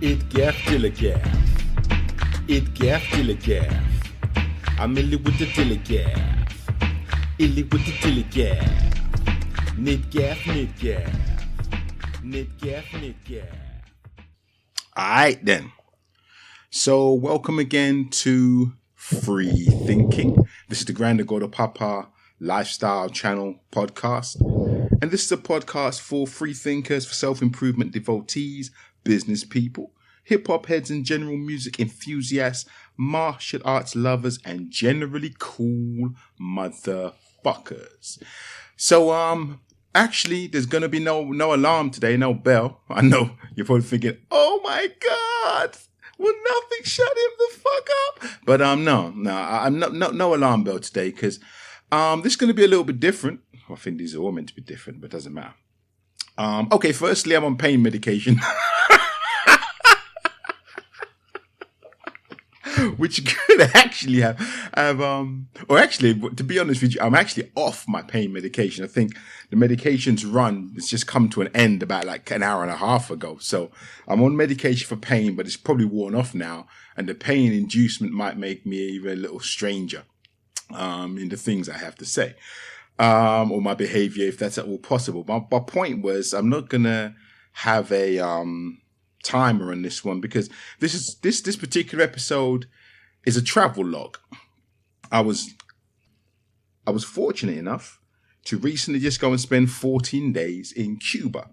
It gaff till a gaff. It gaff till a gaff. I'm illy with the till a gaff. Illy with the till a gaff. Knit gaff, knit gaff. Knit gaff, knit gaff. Alright then. So welcome again to Freethinking. This is the Grand Goda Papa Lifestyle Channel podcast. And this is a podcast for free thinkers, for self-improvement devotees, business people, hip-hop heads and general music enthusiasts, martial arts lovers, and generally cool motherfuckers. So, actually, there's going to be no alarm today, no bell. I know you're probably thinking, oh my God, will nothing shut him the fuck up? But no alarm bell today because this is going to be a little bit different. I think these are all meant to be different, but it doesn't matter. Okay, firstly, I'm on pain medication. Which could actually have or actually, to be honest with you, I'm actually off my pain medication. I think the medication's run has just come to an end about like an hour and a half ago. So I'm on medication for pain, but it's probably worn off now. And the pain inducement might make me even a little stranger in the things I have to say. Or my behavior, if that's at all possible. My point was, I'm not gonna have a timer on this one because this particular episode is a travel log. I was fortunate enough to recently just go and spend 14 days in Cuba,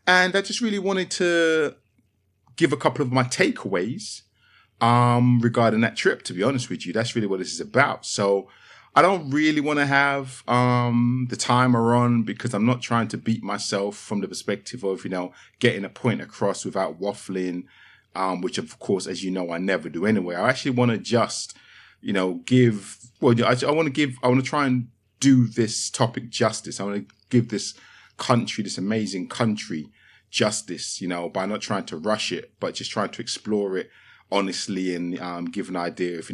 and I just really wanted to give a couple of my takeaways regarding that trip. To be honest with you, that's really what this is about. So I don't really want to have the timer on because I'm not trying to beat myself from the perspective of, getting a point across without waffling, which of course, as you know, I never do anyway. I actually want to just, I want to try and do this topic justice. I want to give this country, this amazing country, justice, by not trying to rush it, but just trying to explore it honestly and give an idea of,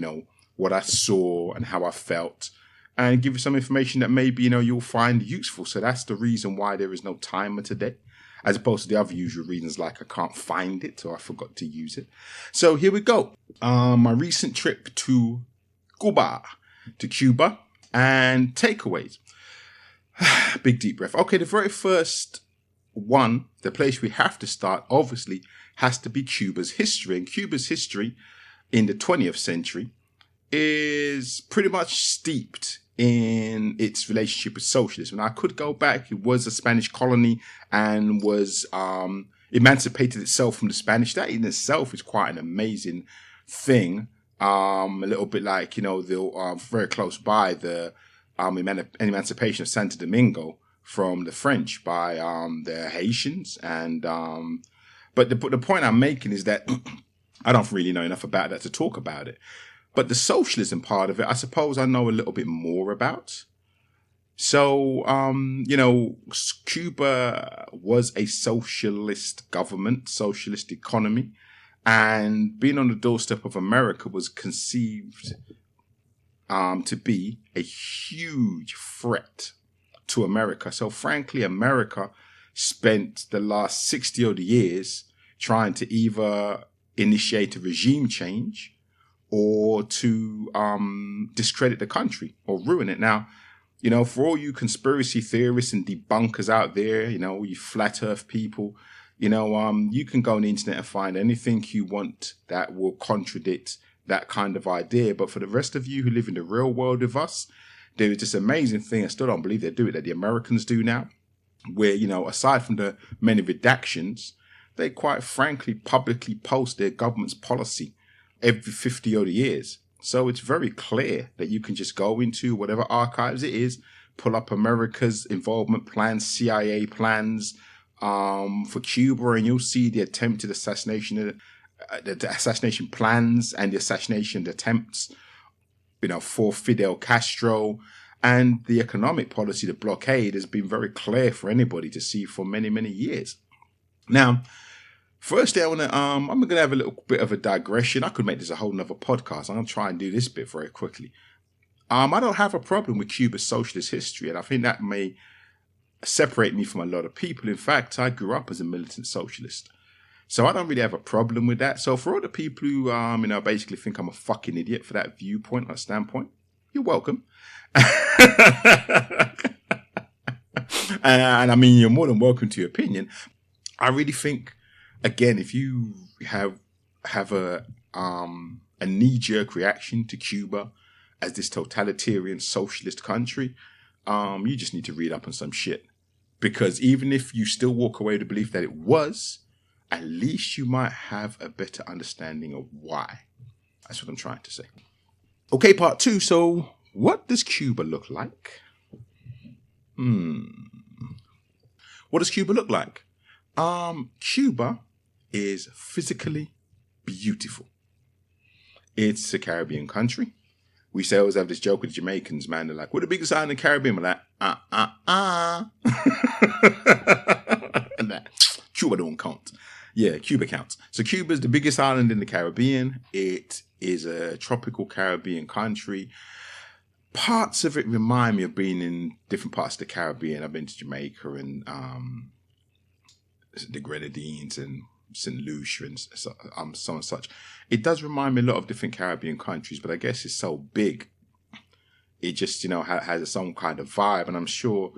what I saw and how I felt, and give you some information that maybe, you'll find useful. So that's the reason why there is no timer today, as opposed to the other usual reasons like I can't find it or I forgot to use it. So here we go. My recent trip to Cuba, and takeaways. Big deep breath. Okay, the very first one, the place we have to start, obviously, has to be Cuba's history. And Cuba's history in the 20th century is pretty much steeped in its relationship with socialism. And I could go back. It was a Spanish colony and was emancipated itself from the Spanish. That in itself is quite an amazing thing. A little bit like, they're very close by the emancipation of Santo Domingo from the French by the Haitians. And but the point I'm making is that I don't really know enough about that to talk about it. But the socialism part of it, I suppose I know a little bit more about. So, Cuba was a socialist government, socialist economy, and being on the doorstep of America was conceived to be a huge threat to America. So, frankly, America spent the last 60 odd years trying to either initiate a regime change or to discredit the country or ruin it. Now, for all you conspiracy theorists and debunkers out there, you flat earth people, you can go on the internet and find anything you want that will contradict that kind of idea. But for the rest of you who live in the real world with us, there is this amazing thing, I still don't believe they do it, that the Americans do now, where, aside from the many redactions, they quite frankly publicly post their government's policy every 50 odd years. So it's very clear that you can just go into whatever archives it is, pull up America's involvement plans, CIA plans for Cuba, and you'll see the attempted assassination, the assassination plans and the assassination attempts, for Fidel Castro. And the economic policy, the blockade, has been very clear for anybody to see for many, many years. Now, firstly, I'm going to have a little bit of a digression. I could make this a whole nother podcast. I'm going to try and do this bit very quickly. I don't have a problem with Cuba's socialist history, and I think that may separate me from a lot of people. In fact, I grew up as a militant socialist. So I don't really have a problem with that. So for all the people who, basically think I'm a fucking idiot for that viewpoint or standpoint, you're welcome. And I mean, you're more than welcome to your opinion. I really think, again, if you have a knee-jerk reaction to Cuba as this totalitarian socialist country, you just need to read up on some shit. Because even if you still walk away with the belief that it was, at least you might have a better understanding of why. That's what I'm trying to say. Okay, part 2. So what does Cuba look like? What does Cuba look like? Cuba is physically beautiful. It's a Caribbean country. We say always have this joke with Jamaicans, man. They're like, we're the biggest island in the Caribbean. We're like, and that, Cuba don't count. Yeah, Cuba counts. So Cuba is the biggest island in the Caribbean. It is a tropical Caribbean country. Parts of it remind me of being in different parts of the Caribbean. I've been to Jamaica and the Grenadines and St. Lucia and so and such. It does remind me a lot of different Caribbean countries, but I guess it's so big. It just, has some kind of vibe, and I'm sure.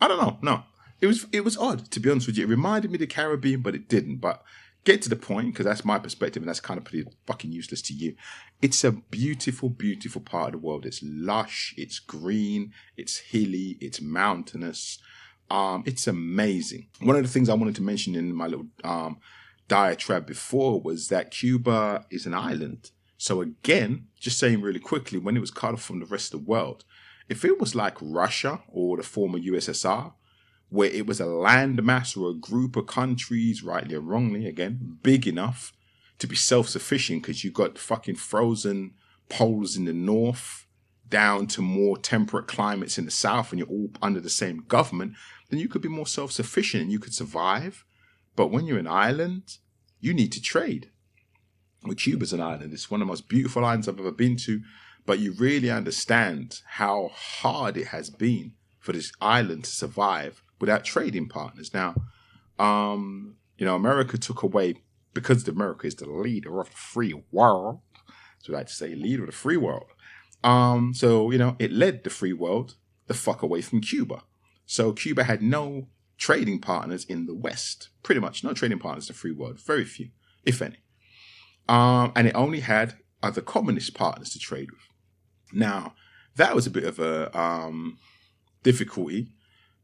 I don't know. No, it was odd, to be honest with you. It reminded me of the Caribbean, but it didn't. But get to the point, because that's my perspective, and that's kind of pretty fucking useless to you. It's a beautiful, beautiful part of the world. It's lush, it's green, it's hilly, it's mountainous. It's amazing. One of the things I wanted to mention in my little diatribe before was that Cuba is an island. So again, just saying really quickly, when it was cut off from the rest of the world, if it was like Russia or the former USSR, where it was a landmass or a group of countries, rightly or wrongly, again, big enough to be self-sufficient because you got fucking frozen poles in the north down to more temperate climates in the south and you're all under the same government, then you could be more self-sufficient and you could survive. But when you're an island, you need to trade. Well, Cuba's an island. It's one of the most beautiful islands I've ever been to, but you really understand how hard it has been for this island to survive without trading partners. Now, America took away, because America is the leader of the free world, so I like to say leader of the free world. It led the free world the fuck away from Cuba. So Cuba had no trading partners in the West. Pretty much no trading partners in the free world. Very few, if any. And it only had other communist partners to trade with. Now, that was a bit of a difficulty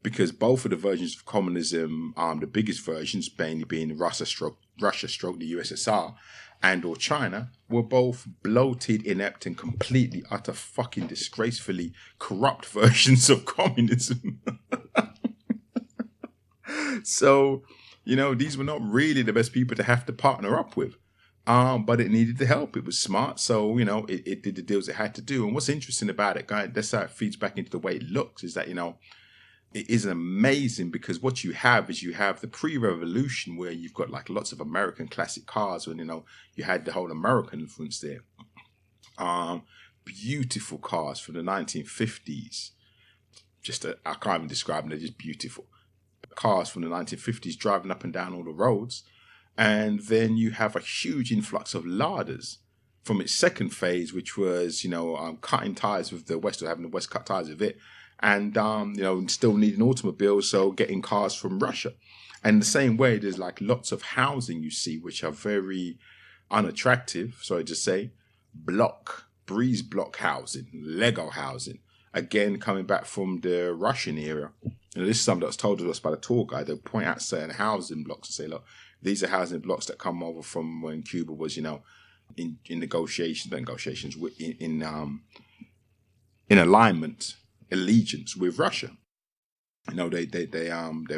because both of the versions of communism, the biggest versions, mainly being Russia stroke the USSR, and or China, were both bloated, inept, and completely, utter fucking disgracefully corrupt versions of communism. So, these were not really the best people to have to partner up with. But it needed the help. It was smart. So, it did the deals it had to do. And what's interesting about it, guys, that's how it feeds back into the way it looks, is that, it is amazing because what you have is the pre-revolution where you've got like lots of American classic cars when, you had the whole American influence there. Beautiful cars from the 1950s. I can't even describe them. They're just beautiful. Cars from the 1950s driving up and down all the roads. And then you have a huge influx of larders from its second phase, which was, cutting ties with the West, or having the West cut ties with it. And, still needing automobiles, so getting cars from Russia. And the same way, there's like lots of housing you see, which are very unattractive, sorry to say, breeze block housing, Lego housing. Again, coming back from the Russian era. And this is something that was told to us by the tour guide. They'll point out certain housing blocks and say, look, these are housing blocks that come over from when Cuba was, in negotiations in alignment, allegiance with Russia. They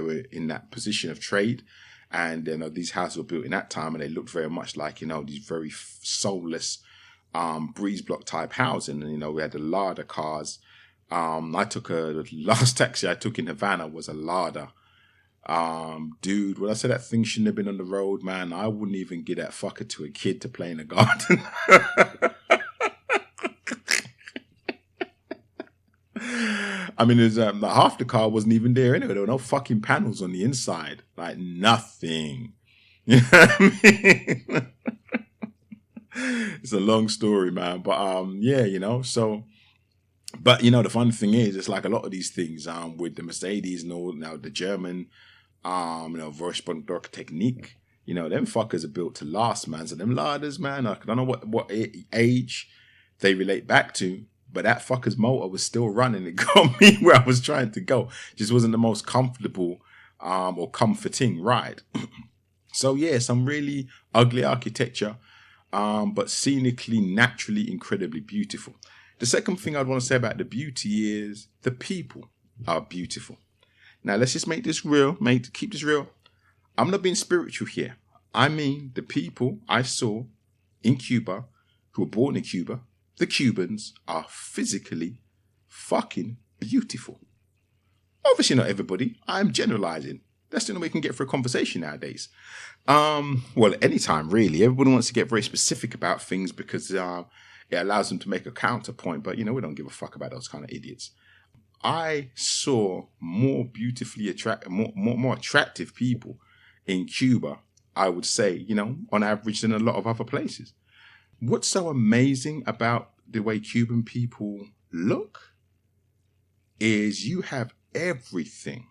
were in that position of trade, and these houses were built in that time, and they looked very much like these very soulless breeze block type housing. And we had the larder cars. The last taxi I took in Havana was a larder. Dude, when I said that thing shouldn't have been on the road, man, I wouldn't even give that fucker to a kid to play in the garden. I mean, there's like half the car wasn't even there anyway. There were no fucking panels on the inside, like nothing. You know what I mean? It's a long story, man. But yeah, you know. So, but you know, the fun thing is, it's like a lot of these things with the Mercedes and all now the German you know, Vorsprung technique. You know, them fuckers are built to last, man. So them larders, man, I don't know what age they relate back to, but that fucker's motor was still running. It got me where I was trying to go. Just wasn't the most comfortable or comforting ride. So yeah, some really ugly architecture, but scenically, naturally, incredibly beautiful. The second thing I'd want to say about the beauty is the people are beautiful. Now let's just make this real, keep this real. I'm not being spiritual here. I mean, the people I saw in Cuba, who were born in Cuba, the Cubans, are physically fucking beautiful. Obviously not everybody. I'm generalizing. That's the only way we can get for a conversation nowadays. Well, anytime really. Everybody wants to get very specific about things because it allows them to make a counterpoint. But, you know, we don't give a fuck about those kind of idiots. I saw more beautifully more attractive people in Cuba, I would say, you know, on average than a lot of other places. What's so amazing about the way Cuban people look is you have everything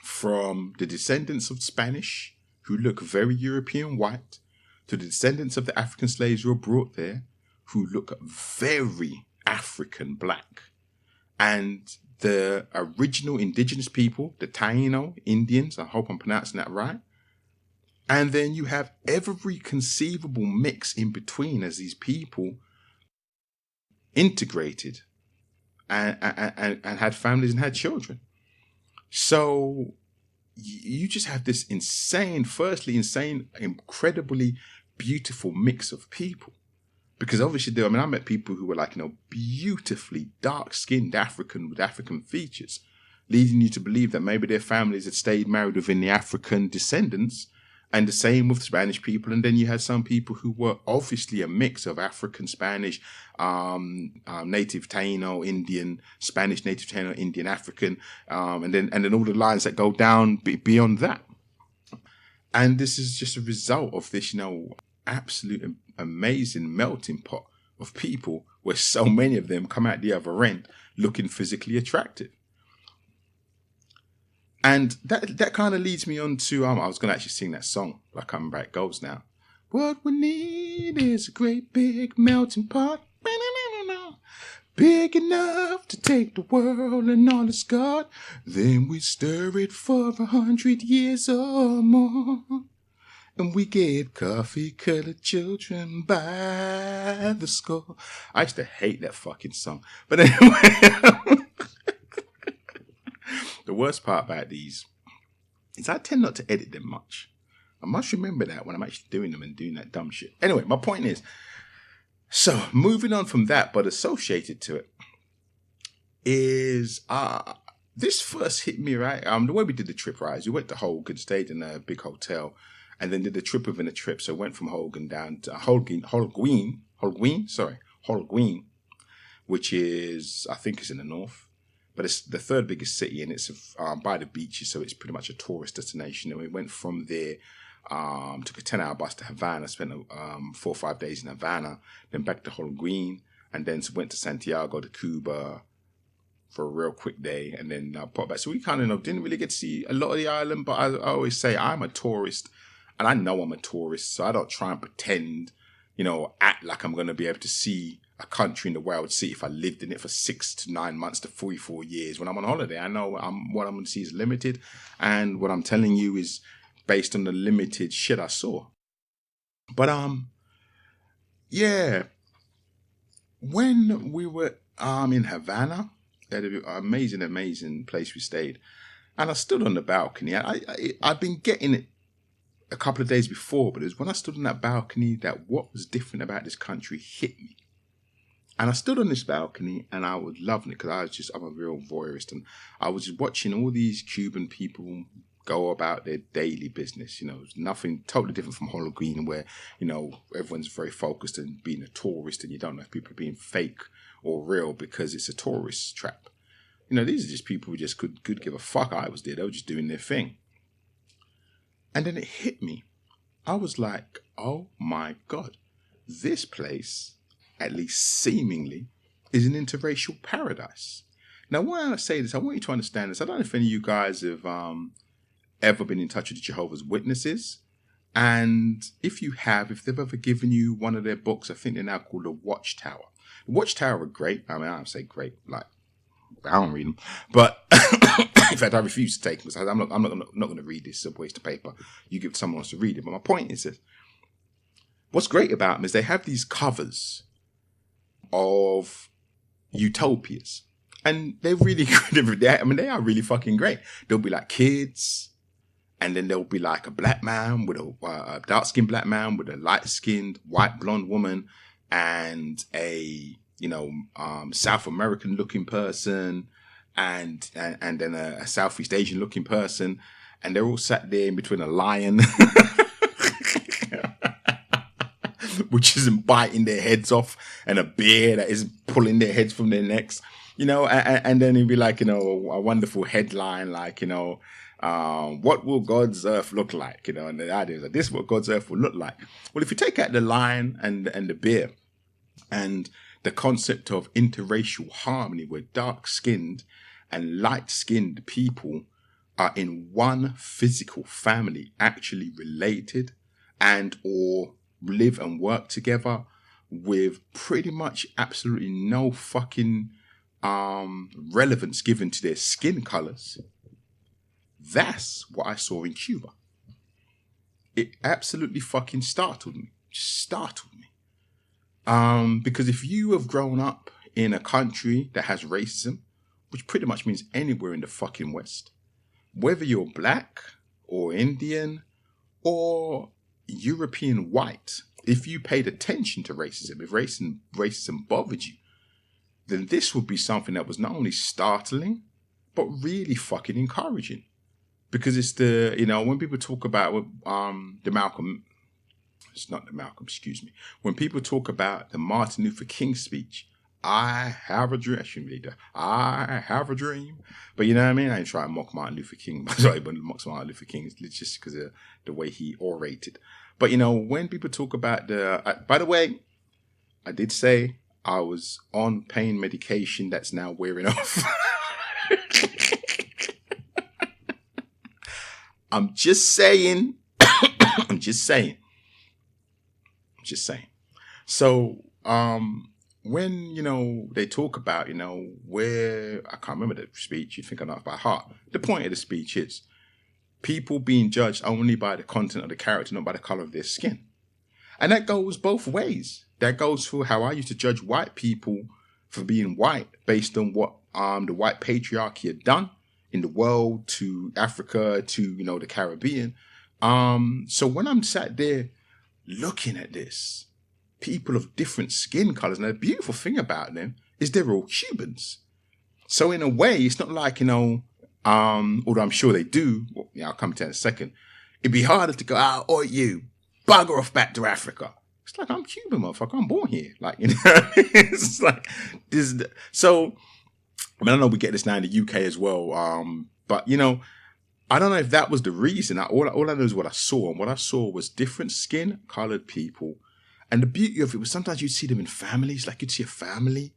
from the descendants of Spanish who look very European white to the descendants of the African slaves who were brought there who look very African black. And the original indigenous people, the Taino Indians, I hope I'm pronouncing that right. And then you have every conceivable mix in between as these people integrated and had families and had children. So you just have this incredibly beautiful mix of people. Because obviously, I met people who were like, you know, beautifully dark-skinned African with African features, leading you to believe that maybe their families had stayed married within the African descendants, and the same with Spanish people. And then you had some people who were obviously a mix of African, Spanish, native Taino, Indian, Spanish, native Taino, Indian, African, and then all the lines that go down beyond that. And this is just a result of this, you know, absolute amazing melting pot of people where so many of them come out the other end looking physically attractive. And that kind of leads me on to, I was going to actually sing that song, like I'm Back Goes now. What we need is a great big melting pot, big enough to take the world and all it's got. Then we stir it for 100 years or more. And we get coffee-colored children by the score. I used to hate that fucking song. But anyway, the worst part about these is I tend not to edit them much. I must remember that when I'm actually doing them and doing that dumb shit. Anyway, my point is, so moving on from that, but associated to it, is this first hit me, right? The way we did the trip, right, is we went to Hogan, stayed in a big hotel, and then did the trip within a trip. So went from Hogan down to Holguin, which is, I think, is in the north, but it's the third biggest city, and it's by the beaches, so it's pretty much a tourist destination. And we went from there, took a 10-hour bus to Havana, spent 4 or 5 days in Havana, then back to Holguin, and then went to Santiago de Cuba for a real quick day, and then popped back. So we kind of didn't really get to see a lot of the island, but I always say I'm a tourist. And I know I'm a tourist, so I don't try and pretend, you know, act like I'm going to be able to see a country in the way I would see if I lived in it for 6 to 9 months to 44 years. When I'm on holiday, I know what I'm going to see is limited. And what I'm telling you is based on the limited shit I saw. But, yeah. When we were in Havana, that amazing place we stayed. And I stood on the balcony. I'd been getting it a couple of days before, but it was when I stood on that balcony that what was different about this country hit me. And I stood on this balcony and I was loving it because I'm a real voyeurist, and I was just watching all these Cuban people go about their daily business. You know, it's nothing totally different from Holguin, where, you know, everyone's very focused on being a tourist and you don't know if people are being fake or real because it's a tourist trap. these are just people who just could give a fuck I was there. They were just doing their thing. And then it hit me. I was like, oh my God, this place, at least seemingly, is an interracial paradise. Now, why I say this, I want you to understand this. I don't know if any of you guys have ever been in touch with the Jehovah's Witnesses. And if you have, if they've ever given you one of their books, I think they're now called The Watchtower. The Watchtower are great. I mean, I don't say great, like, I don't read them. But in fact, I refuse to take them because I'm not going to read this. It's a waste of paper. You give it to someone else to read it. But my point is this. What's great about them is they have these covers of utopias. And they're really good. I mean, they are really fucking great. There'll be like kids. And then there'll be like a black man with a dark-skinned black man with a light-skinned white blonde woman and a South American looking person and then a Southeast Asian looking person, and they're all sat there in between a lion which isn't biting their heads off and a bear that is pulling their heads from their necks, and then it'd be like, a wonderful headline like, what will God's earth look like? And the idea is that this is what God's earth will look like. Well, if you take out the lion and the bear and the concept of interracial harmony where dark-skinned and light-skinned people are in one physical family actually related and or live and work together with pretty much absolutely no fucking relevance given to their skin colors. That's what I saw in Cuba. It absolutely fucking startled me. Because if you have grown up in a country that has racism, which pretty much means anywhere in the fucking West, whether you're black or Indian or European white, if you paid attention to racism, if racism bothered you, then this would be something that was not only startling, but really fucking encouraging. Because it's when people talk about when people talk about the Martin Luther King speech, I have a dream. I shouldn't read that. I have a dream. But you know what I mean? I ain't trying to mock Martin Luther King. Sorry, but mock Martin Luther King is just because of the way he orated. But when people talk about by the way, I did say I was on pain medication that's now wearing off. I'm just saying. So, when, they talk about, where, I can't remember the speech, you think I know it by heart. The point of the speech is people being judged only by the content of the character, not by the color of their skin. And that goes both ways. That goes for how I used to judge white people for being white based on what the white patriarchy had done in the world, to Africa, to, the Caribbean. So when I'm sat there looking at this, people of different skin colors, and the beautiful thing about them is they're all Cubans. So in a way, it's not like, although I'm sure they do, I'll come to that in a second, it'd be harder to go, oh, you, bugger off back to Africa. It's like, I'm Cuban, motherfucker, I'm born here. Like, it's like, this. So, I mean, I know we get this now in the UK as well, but, I don't know if that was the reason. All I know is what I saw. And what I saw was different skin-colored people. And the beauty of it was sometimes you'd see them in families, like you'd see a family.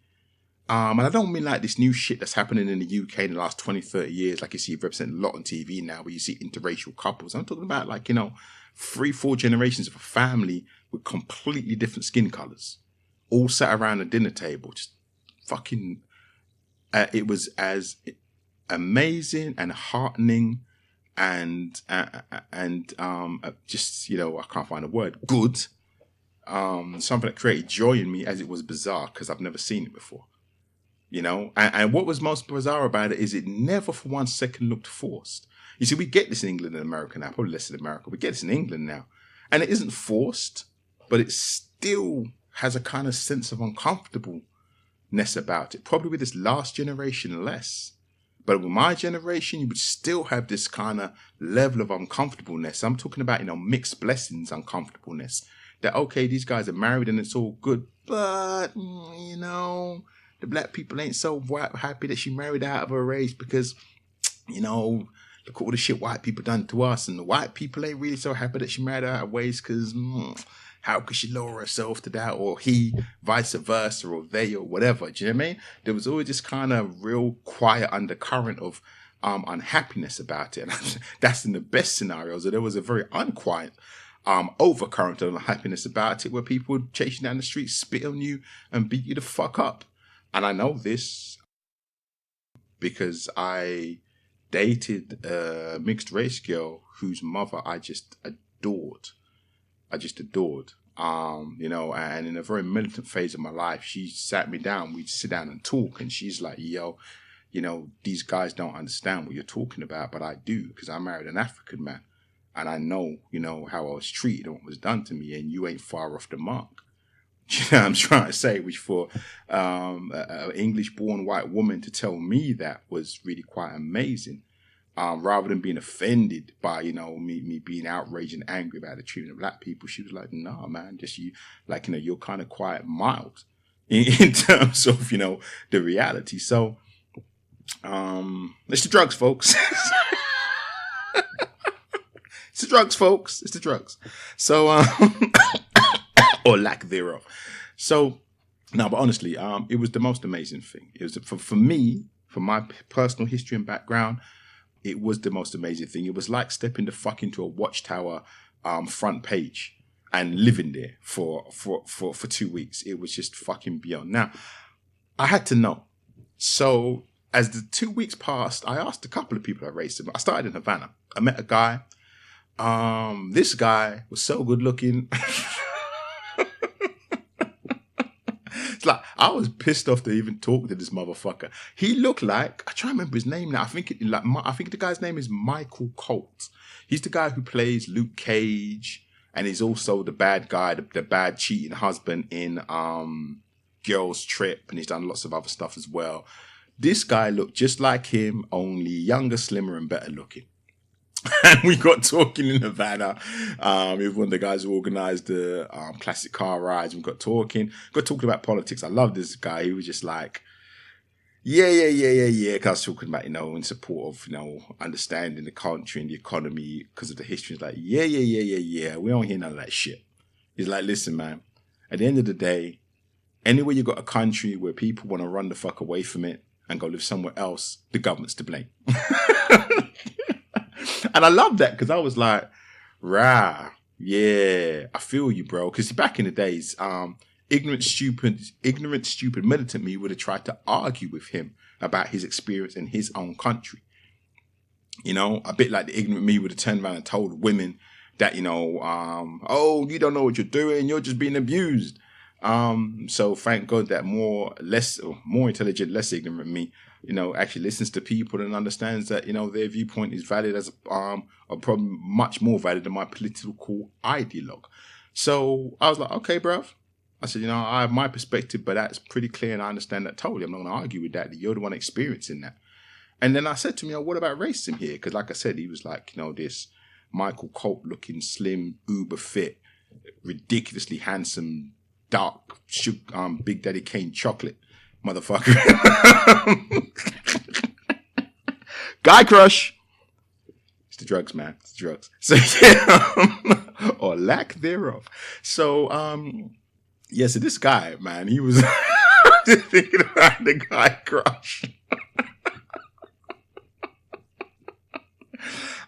And I don't mean like this new shit that's happening in the UK in the last 20, 30 years, like you see represented a lot on TV now, where you see interracial couples. I'm talking about 3-4 generations of a family with completely different skin colors, all sat around a dinner table, just fucking... it was as amazing and heartening and just, I can't find a word, good. Something that created joy in me as it was bizarre because I've never seen it before. And what was most bizarre about it is it never for 1 second looked forced. You see, we get this in England and America now, probably less in America. We get this in England now. And it isn't forced, but it still has a kind of sense of uncomfortableness about it. Probably with this last generation less. But with my generation, you would still have this kind of level of uncomfortableness. I'm talking about, mixed blessings uncomfortableness. That, okay, these guys are married and it's all good, but, the black people ain't so happy that she married out of her race because, you know, look at all the shit white people done to us, and the white people ain't really so happy that she married out of race because how could she lower herself to that, or he, vice versa, or they, or whatever. Do you know what I mean? There was always this kind of real quiet undercurrent of unhappiness about it. And that's in the best scenarios. There was a very unquiet overcurrent of unhappiness about it, where people would chase you down the street, spit on you, and beat you the fuck up. And I know this because I dated a mixed race girl whose mother I just adored. You know, and in a very militant phase of my life, she sat me down, we'd sit down and talk, and she's like, yo, you know, these guys don't understand what you're talking about, but I do, because I married an African man, and I know, you know, how I was treated and what was done to me, and you ain't far off the mark. You know what I'm trying to say? Which for an English-born white woman to tell me that was really quite amazing. Rather than being offended by, you know, me being outraged and angry about the treatment of black people, she was like, nah, man, just you, like, you know, you're kind of quite mild in terms of, you know, the reality. So, it's the drugs, folks. It's the drugs, folks. It's the drugs. So, or lack thereof. So, no, but honestly, it was the most amazing thing. It was for me, for my personal history and background, it was the most amazing thing. It was like stepping the fuck into a Watchtower front page and living there for 2 weeks. It was just fucking beyond. Now, I had to know. So as the 2 weeks passed, I asked a couple of people at racism. I started in Havana. I met a guy. This guy was so good looking. It's like, I was pissed off to even talk to this motherfucker. He looked like, I try to remember his name now. I think the guy's name is Michael Colt. He's the guy who plays Luke Cage, and he's also the bad guy, the bad cheating husband in Girls Trip, and he's done lots of other stuff as well. This guy looked just like him, only younger, slimmer, and better looking. And we got talking in Havana. With one of the guys who organised the classic car rides. We got talking about politics. I love this guy. He was just like, yeah. Because I was talking about, you know, in support of, you know, understanding the country and the economy because of the history. He's like, yeah. We don't hear none of that shit. He's like, listen, man, at the end of the day, anywhere you got a country where people want to run the fuck away from it and go live somewhere else, the government's to blame. And I love that because I was like, rah, yeah, I feel you, bro. Because back in the days, ignorant, stupid militant me would have tried to argue with him about his experience in his own country. You know, a bit like the ignorant me would have turned around and told women that, you know, oh, you don't know what you're doing, you're just being abused. So thank God that more intelligent, less ignorant me, you know, actually listens to people and understands that, you know, their viewpoint is valid as a problem much more valid than my political ideologue. So I was like, okay, bruv. I said, you know, I have my perspective, but that's pretty clear and I understand that totally. I'm not going to argue with that. You're the one experiencing that. And then I said to him, you know, what about racism here? Because like I said, he was like, you know, this Michael Colt looking, slim, uber fit, ridiculously handsome, dark, Big Daddy Kane chocolate motherfucker. Guy crush. It's the drugs, man. It's the drugs. So yeah, or lack thereof. So so this guy, man, he was just thinking about the guy crush.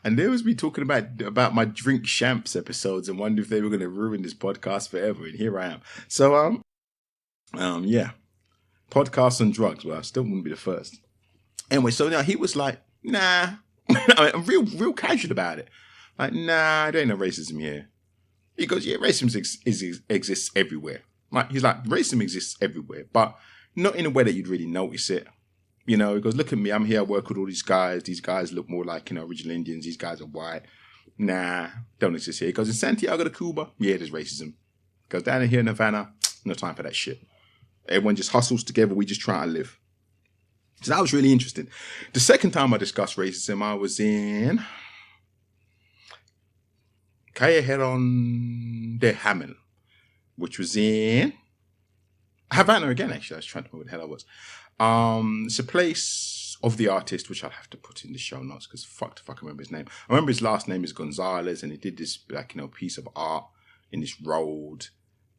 And they was me talking about my Drink Champs episodes and wonder if they were going to ruin this podcast forever. And here I am. So, yeah. Podcasts on drugs. Well, I still wouldn't be the first. Anyway, so now he was like, nah. I mean, real casual about it. Like, nah, there ain't no racism here. He goes, yeah, racism exists everywhere. Like, he's like, racism exists everywhere, but not in a way that you'd really notice it. You know, he goes, look at me, I'm here, I work with all these guys. These guys look more like, you know, original Indians. These guys are white. Nah, don't exist here. He goes, in Santiago de Cuba, yeah, there's racism. He goes, down here in Havana, no time for that shit. Everyone just hustles together, we just try to live. So that was really interesting. The second time I discussed racism, I was in Callejon de Hamel, which was in Havana again, actually. I was trying to remember where the hell I was. It's a place of the artist, which I'll have to put in the show notes because fuck if I can remember his name. I remember his last name is Gonzalez, and he did this piece of art in this road,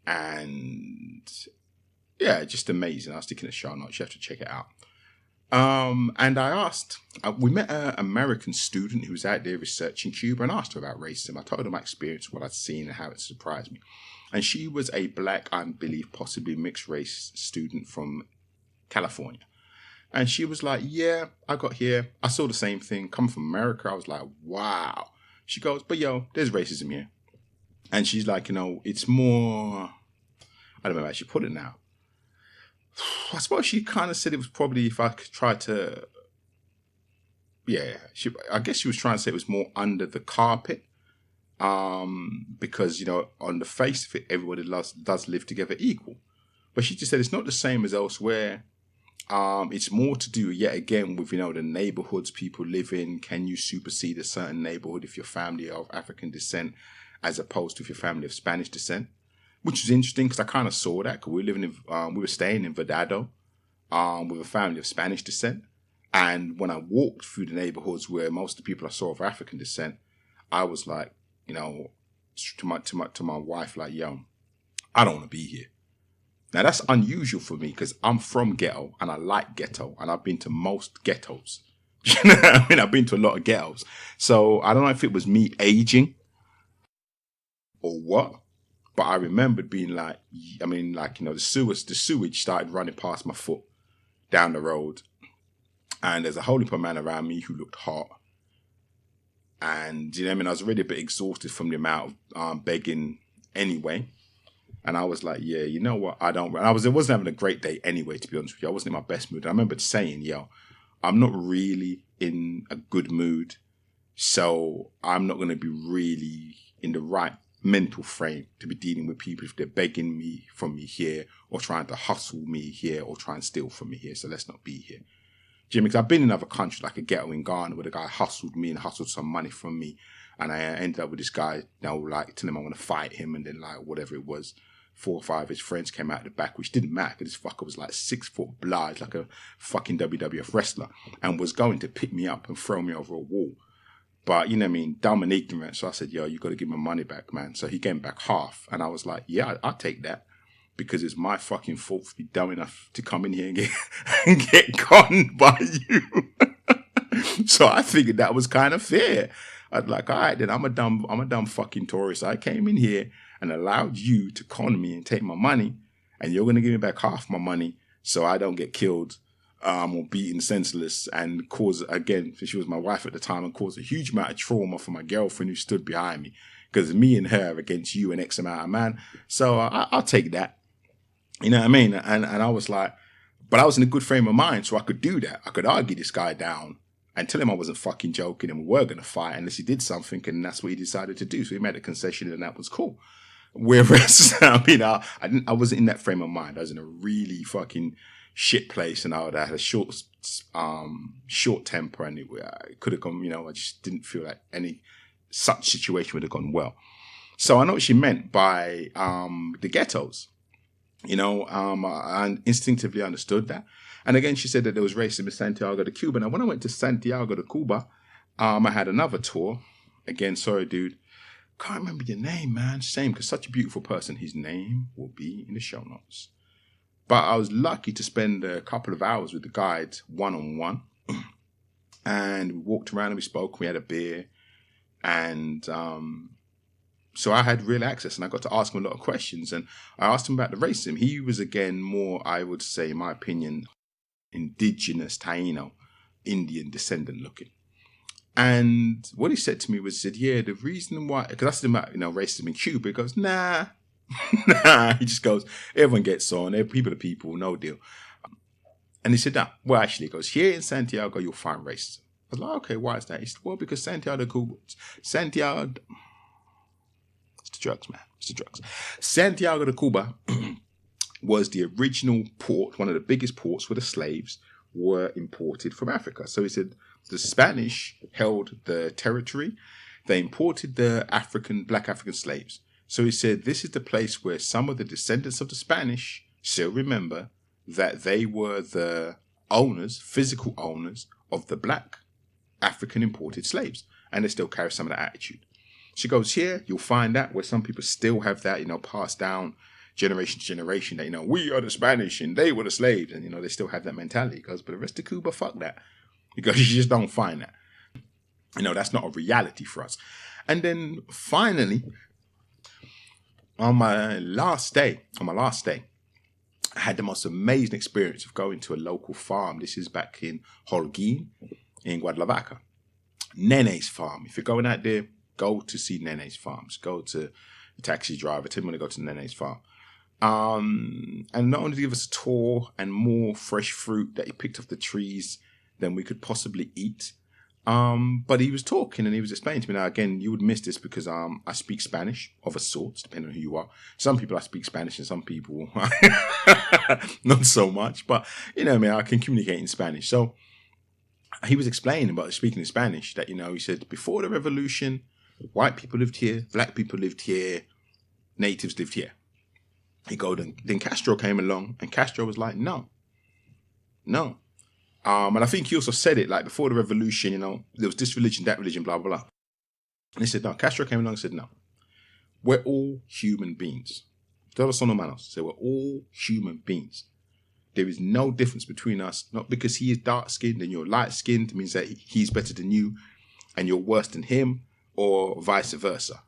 and yeah, just amazing. I'll stick in the show notes. You have to check it out. And I asked, we met an American student who was out there researching Cuba, and asked her about racism. I told her my experience, what I'd seen, and how it surprised me. And she was a black, I believe, possibly mixed race student from California. And she was like, yeah, I got here. I saw the same thing. Coming from America, I was like, wow. She goes, but yo, there's racism here. And she's like, it's more, I don't know how she put it now. I suppose she kind of said it was probably, if I could try to, I guess she was trying to say it was more under the carpet. Because, on the face of it, everybody does live together equal. But she just said it's not the same as elsewhere. It's more to do, yet again, with, the neighborhoods people live in. Can you supersede a certain neighborhood if your family are of African descent as opposed to if your family of Spanish descent? Which was interesting because I kind of saw that because we were staying in Vedado with a family of Spanish descent. And when I walked through the neighborhoods where most of the people I saw of African descent, I was like, to my wife, like, yo, I don't want to be here. Now that's unusual for me because I'm from ghetto and I like ghetto and I've been to most ghettos. You know what I mean? I've been to a lot of ghettos. So I don't know if it was me aging or what, but I remembered being like, the sewage started running past my foot down the road, and there's a whole heap of man around me who looked hot. And, I was already a bit exhausted from the amount of begging anyway. And I was like, yeah, you know what? I wasn't having a great day anyway, to be honest with you. I wasn't in my best mood. I remember saying, yo, I'm not really in a good mood. So I'm not going to be really in the right mental frame to be dealing with people if they're begging me from me here or trying to hustle me here or try and steal from me here. So let's not be here. Jimmy, because I've been in other countries like a ghetto in Ghana where the guy hustled me and hustled some money from me. And I ended up with this guy, telling him I want to fight him. And then whatever it was, 4 or 5 of his friends came out the back, which didn't matter because this fucker was like 6 foot blind, like a fucking WWF wrestler, and was going to pick me up and throw me over a wall. But, dumb and ignorant. So I said, yo, you got to give my money back, man. So he gave me back half. And I was like, yeah, I'll take that. Because it's my fucking fault to be dumb enough to come in here and get conned by you. So I figured that was kind of fair. I'd like, all right, then I'm a dumb fucking tourist. I came in here and allowed you to con me and take my money, and you're gonna give me back half my money so I don't get killed or beaten senseless and cause, again, she was my wife at the time, and cause a huge amount of trauma for my girlfriend who stood behind me. Because me and her against you and X amount of man. So I'll take that. You know what I mean? And I was like, but I was in a good frame of mind, so I could do that. I could argue this guy down and tell him I wasn't fucking joking and we were going to fight unless he did something, and that's what he decided to do. So he made a concession and that was cool. Whereas, I wasn't in that frame of mind. I was in a really fucking shit place and I had a short temper, and it could have gone, I just didn't feel like any such situation would have gone well. So I know what she meant by the ghettos. I instinctively understood that. And again, she said that there was racism in Santiago de Cuba. Now, when I went to Santiago de Cuba, I had another tour. Again, sorry, dude. Can't remember your name, man. Shame, because such a beautiful person. His name will be in the show notes. But I was lucky to spend a couple of hours with the guide one-on-one. And we walked around and we spoke. We had a beer. And so I had real access and I got to ask him a lot of questions. And I asked him about the racism. He was, again, more, I would say, in my opinion, indigenous, Taino, Indian descendant looking. And what he said to me was, the reason why, because I asked him about, racism in Cuba. He goes, nah. He just goes, everyone gets on, people are people, no deal. And he said, nah. Well, actually, he goes, here in Santiago, you'll find racism. I was like, okay, why is that? He said, well, because Santiago, it's the drugs, man. It's the drugs. Santiago de Cuba was the original port, one of the biggest ports where the slaves were imported from Africa. So he said the Spanish held the territory. They imported the black African slaves. So he said this is the place where some of the descendants of the Spanish still remember that they were the owners, physical owners of the black African imported slaves. And they still carry some of that attitude. She goes, here, you'll find that where some people still have that, passed down generation to generation, that, we are the Spanish and they were the slaves. And, they still have that mentality. He goes, but the rest of Cuba, fuck that. Because you just don't find that. That's not a reality for us. And then finally, on my last day, I had the most amazing experience of going to a local farm. This is back in Holguin in Guadalajara. Nenes farm. If you're going out there, go to see Nenes farms. Go to the taxi driver. Tell him to go to Nenes farm. And not only did he give us a tour and more fresh fruit that he picked off the trees than we could possibly eat, but he was talking and he was explaining to me. Now, again, you would miss this because I speak Spanish of a sort, depending on who you are. Some people I speak Spanish and some people not so much. But, I can communicate in Spanish. So he was explaining about speaking in Spanish that, he said before the revolution, white people lived here, black people lived here, natives lived here. He goes, then Castro came along and Castro was like, no. And I think he also said it like before the revolution, there was this religion, that religion, blah, blah, blah. And he said, no, Castro came along and said, no, we're all human beings. Todos son humanos. So we're all human beings. There is no difference between us, not because he is dark-skinned and you're light-skinned, means that he's better than you and you're worse than him, or vice versa.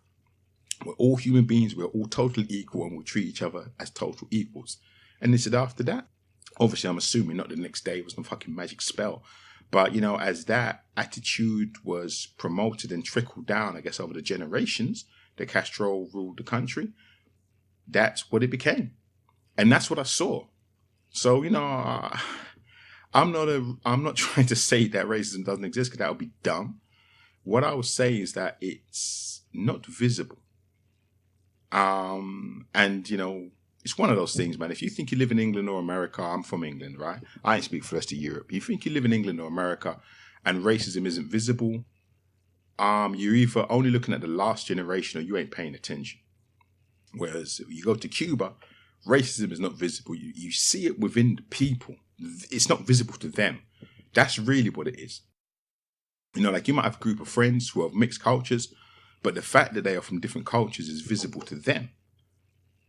We're all human beings, we're all totally equal, and we'll treat each other as total equals. And he said after that, obviously I'm assuming not the next day, it was no fucking magic spell, but as that attitude was promoted and trickled down, I guess, over the generations that Castro ruled the country, that's what it became. And that's what I saw. So, I'm not trying to say that racism doesn't exist, because that would be dumb. What I would say is that it's not visible. And, it's one of those things, man. If you think you live in England or America, I'm from England, right? I ain't speak for the rest of Europe. You think you live in England or America and racism isn't visible, you're either only looking at the last generation or you ain't paying attention. Whereas you go to Cuba, racism is not visible. You see it within the people. It's not visible to them. That's really what it is. Like you might have a group of friends who have mixed cultures, but the fact that they are from different cultures is visible to them.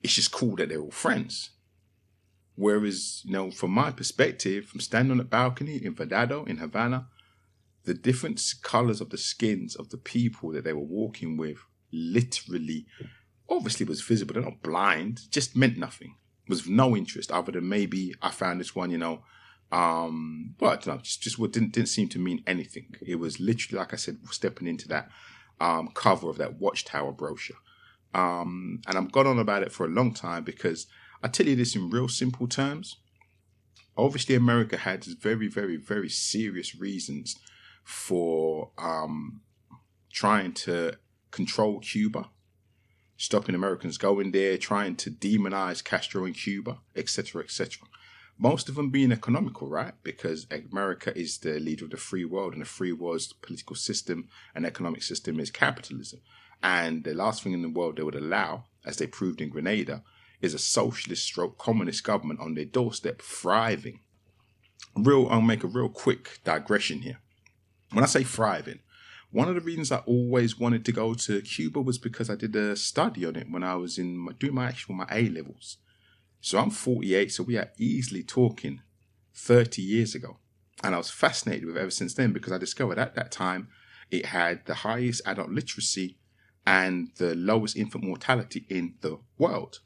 It's just cool that they're all friends. Whereas, from my perspective, from standing on the balcony in Vedado, in Havana, the different colors of the skins of the people that they were walking with literally, obviously was visible. They're not blind, just meant nothing. Was of no interest other than maybe I found this one, but just what didn't seem to mean anything. It was literally, like I said, stepping into that cover of that Watchtower brochure. And I've gone on about it for a long time because I tell you this in real simple terms. Obviously, America had very, very, very serious reasons for trying to control Cuba, stopping Americans going there, trying to demonize Castro in Cuba, etc., etc. Most of them being economical, right? Because America is the leader of the free world, and the free world's political system and economic system is capitalism. And the last thing in the world they would allow, as they proved in Grenada, is a socialist stroke communist government on their doorstep, thriving. I'll make a real quick digression here. When I say thriving, one of the reasons I always wanted to go to Cuba was because I did a study on it when I was doing my A-levels. So I'm 48, so we are easily talking 30 years ago. And I was fascinated with it ever since then because I discovered at that time it had the highest adult literacy and the lowest infant mortality in the world.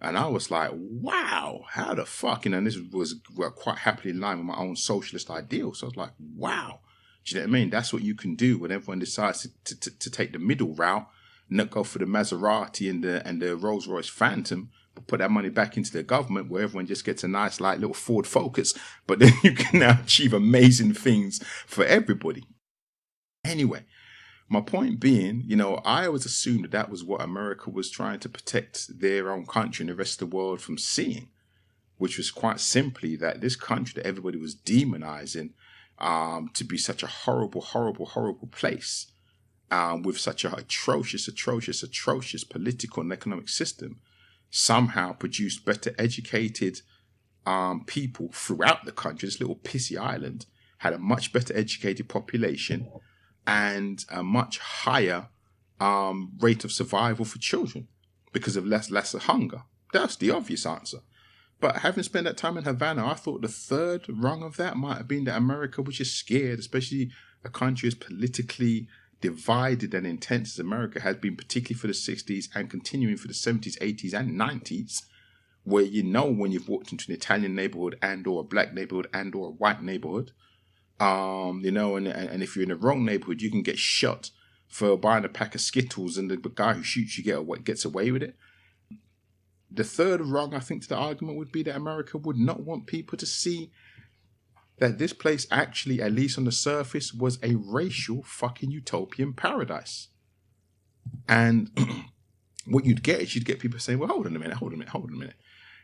And I was like, wow, how the fuck? And this was quite happily in line with my own socialist ideals. So I was like, wow. Do you know what I mean? That's what you can do when everyone decides to take the middle route, not go for the Maserati and the Rolls Royce Phantom, but put that money back into the government where everyone just gets a nice like little Ford Focus. But then you can now achieve amazing things for everybody. Anyway, my point being, I always assumed that was what America was trying to protect their own country and the rest of the world from seeing, which was quite simply that this country that everybody was demonizing to be such a horrible, horrible, horrible place with such an atrocious political and economic system somehow produced better educated people throughout the country. This little pissy island had a much better educated population and a much higher rate of survival for children because of lesser hunger. That's the obvious answer. But having spent that time in Havana, I thought the third rung of that might have been that America was just scared, especially a country as politically divided and intense as America has been, particularly for the 60s and continuing for the 70s, 80s, and 90s, where you know when you've walked into an Italian neighborhood and or a black neighborhood and or a white neighborhood, you know, and if you're in the wrong neighborhood, you can get shot for buying a pack of Skittles, and the guy who shoots you gets away with it. The third rung, I think, to the argument would be that America would not want people to see that this place actually, at least on the surface, was a racial fucking utopian paradise. And what you'd get is you'd get people saying, well, hold on a minute.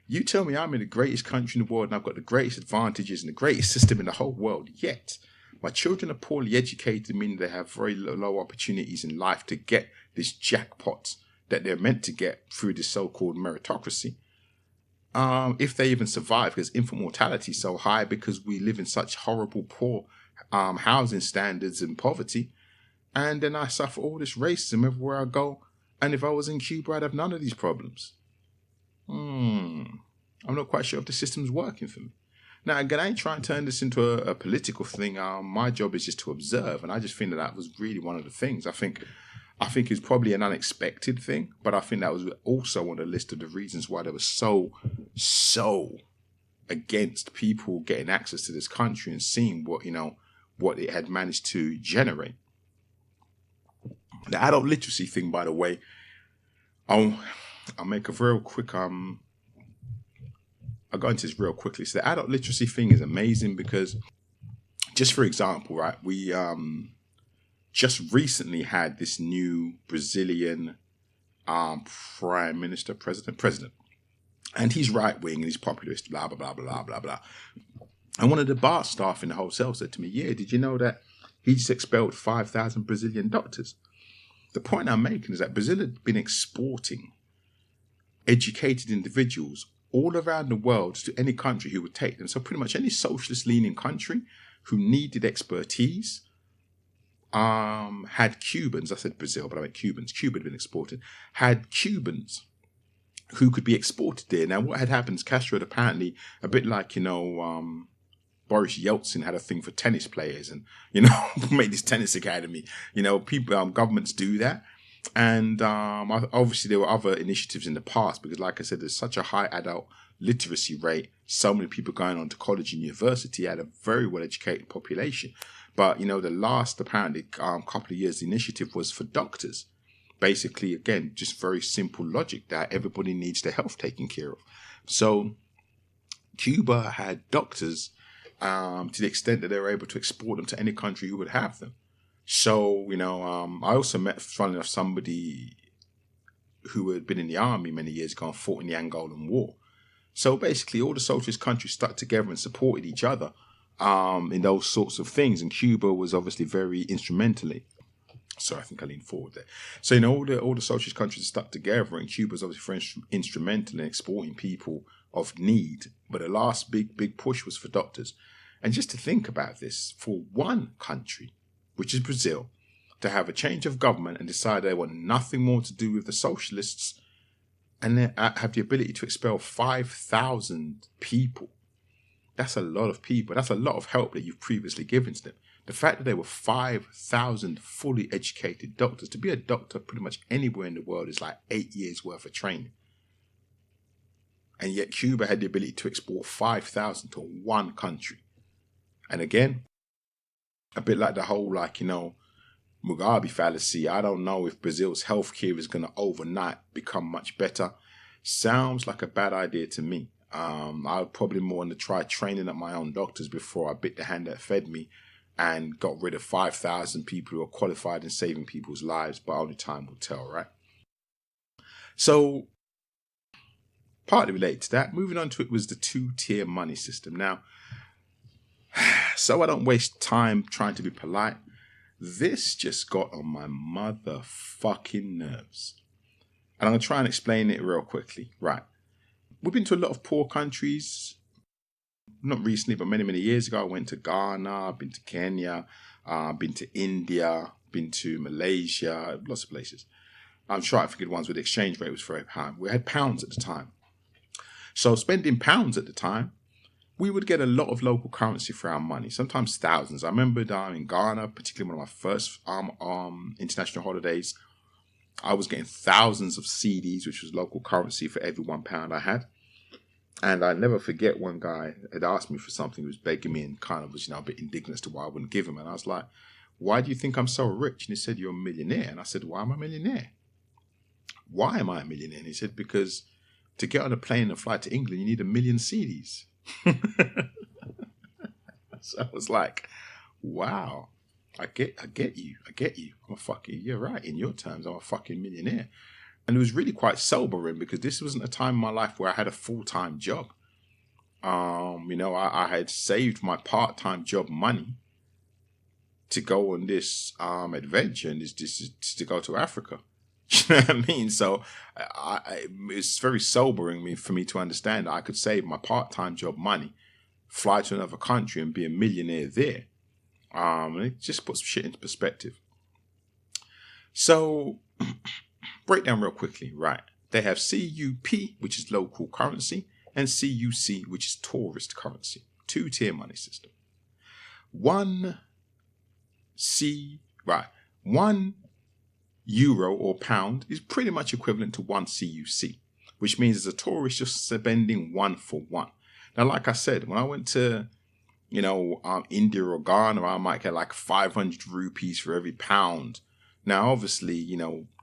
You tell me I'm in the greatest country in the world and I've got the greatest advantages and the greatest system in the whole world, yet my children are poorly educated, meaning they have very low opportunities in life to get this jackpot that they're meant to get through this so-called meritocracy. If they even survive, because infant mortality is so high because we live in such horrible, poor housing standards and poverty. And then I suffer all this racism everywhere I go. And if I was in Cuba, I'd have none of these problems. I'm not quite sure if the system's working for me. Now, again, I ain't trying to turn this into a political thing. My job is just to observe. And I just think that was really one of the things. I think it's probably an unexpected thing, but I think that was also on the list of the reasons why they were so against people getting access to this country and seeing what it had managed to generate. The adult literacy thing, by the way, I'll make a real quick I'll go into this real quickly. So the adult literacy thing is amazing because, just for example, right, we just recently had this new Brazilian president. And he's right-wing and he's populist, blah, blah, blah, blah, blah, blah. And one of the bar staff in the hotel said to me, yeah, did you know that he just expelled 5,000 Brazilian doctors? The point I'm making is that Brazil had been exporting educated individuals all around the world to any country who would take them. So pretty much any socialist-leaning country who needed expertise had Cubans. I said Brazil, but I meant Cubans. Cuba had been exported. Had Cubans who could be exported there. Now, what had happened is Castro had apparently, a bit like, Boris Yeltsin had a thing for tennis players and, made this tennis academy. People, governments do that. And obviously there were other initiatives in the past because, like I said, there's such a high adult literacy rate. So many people going on to college and university had a very well-educated population. But, the last, apparently, couple of years, the initiative was for doctors. Basically, again, just very simple logic that everybody needs their health taken care of. So Cuba had doctors to the extent that they were able to export them to any country who would have them. So, I also met, funnily enough, somebody who had been in the army many years ago and fought in the Angolan War. So basically, all the socialist countries stuck together and supported each other in those sorts of things. And Cuba was obviously very instrumentally. Sorry, I think I leaned forward there. So, all the socialist countries stuck together, and Cuba was obviously very instrumental in exporting people of need. But the last big push was for doctors. And just to think about this, for one country, which is Brazil, to have a change of government and decide they want nothing more to do with the socialists and then have the ability to expel 5,000 people. That's a lot of people. That's a lot of help that you've previously given to them. The fact that there were 5,000 fully educated doctors, to be a doctor pretty much anywhere in the world is like 8 years worth of training. And yet Cuba had the ability to export 5,000 to one country. And again, a bit like the whole, Mugabe fallacy. I don't know if Brazil's healthcare is going to overnight become much better. Sounds like a bad idea to me. I would probably more want to try training up my own doctors before I bit the hand that fed me and got rid of 5,000 people who are qualified in saving people's lives, but only time will tell, right? So, partly related to that, moving on to it was the two-tier money system. Now, so I don't waste time trying to be polite, this just got on my motherfucking nerves. And I'm going to try and explain it real quickly. Right. We've been to a lot of poor countries. Not recently, but many, many years ago. I went to Ghana, been to Kenya, been to India, been to Malaysia, lots of places. I'm sure I figured ones where the exchange rate was very high. We had pounds at the time. So spending pounds at the time, we would get a lot of local currency for our money, sometimes thousands. I remember in Ghana, particularly one of my first international holidays, I was getting thousands of CDs, which was local currency, for every £1 I had. And I never forget one guy had asked me for something, he was begging me and kind of was, a bit indignant as to why I wouldn't give him. And I was like, why do you think I'm so rich? And he said, you're a millionaire. And I said, why am I a millionaire? Why am I a millionaire? And he said, because to get on a plane and fly to England, you need 1 million CDs. So I was like, wow, I get you. You're right. In your terms, I'm a fucking millionaire. And it was really quite sobering because this wasn't a time in my life where I had a full-time job. I had saved my part-time job money to go on this adventure, and this is to go to Africa. You know what I mean? So it's very sobering for me to understand that I could save my part-time job money, fly to another country and be a millionaire there. And it just puts shit into perspective. So, break down real quickly, right? They have CUP, which is local currency, and CUC, which is tourist currency. 2-tier money system. 1 euro or pound is pretty much equivalent to 1 CUC, which means as a tourist, you're spending 1 for 1. Now, like I said, when I went to, India or Ghana, I might get like 500 rupees for every pound. Now, obviously,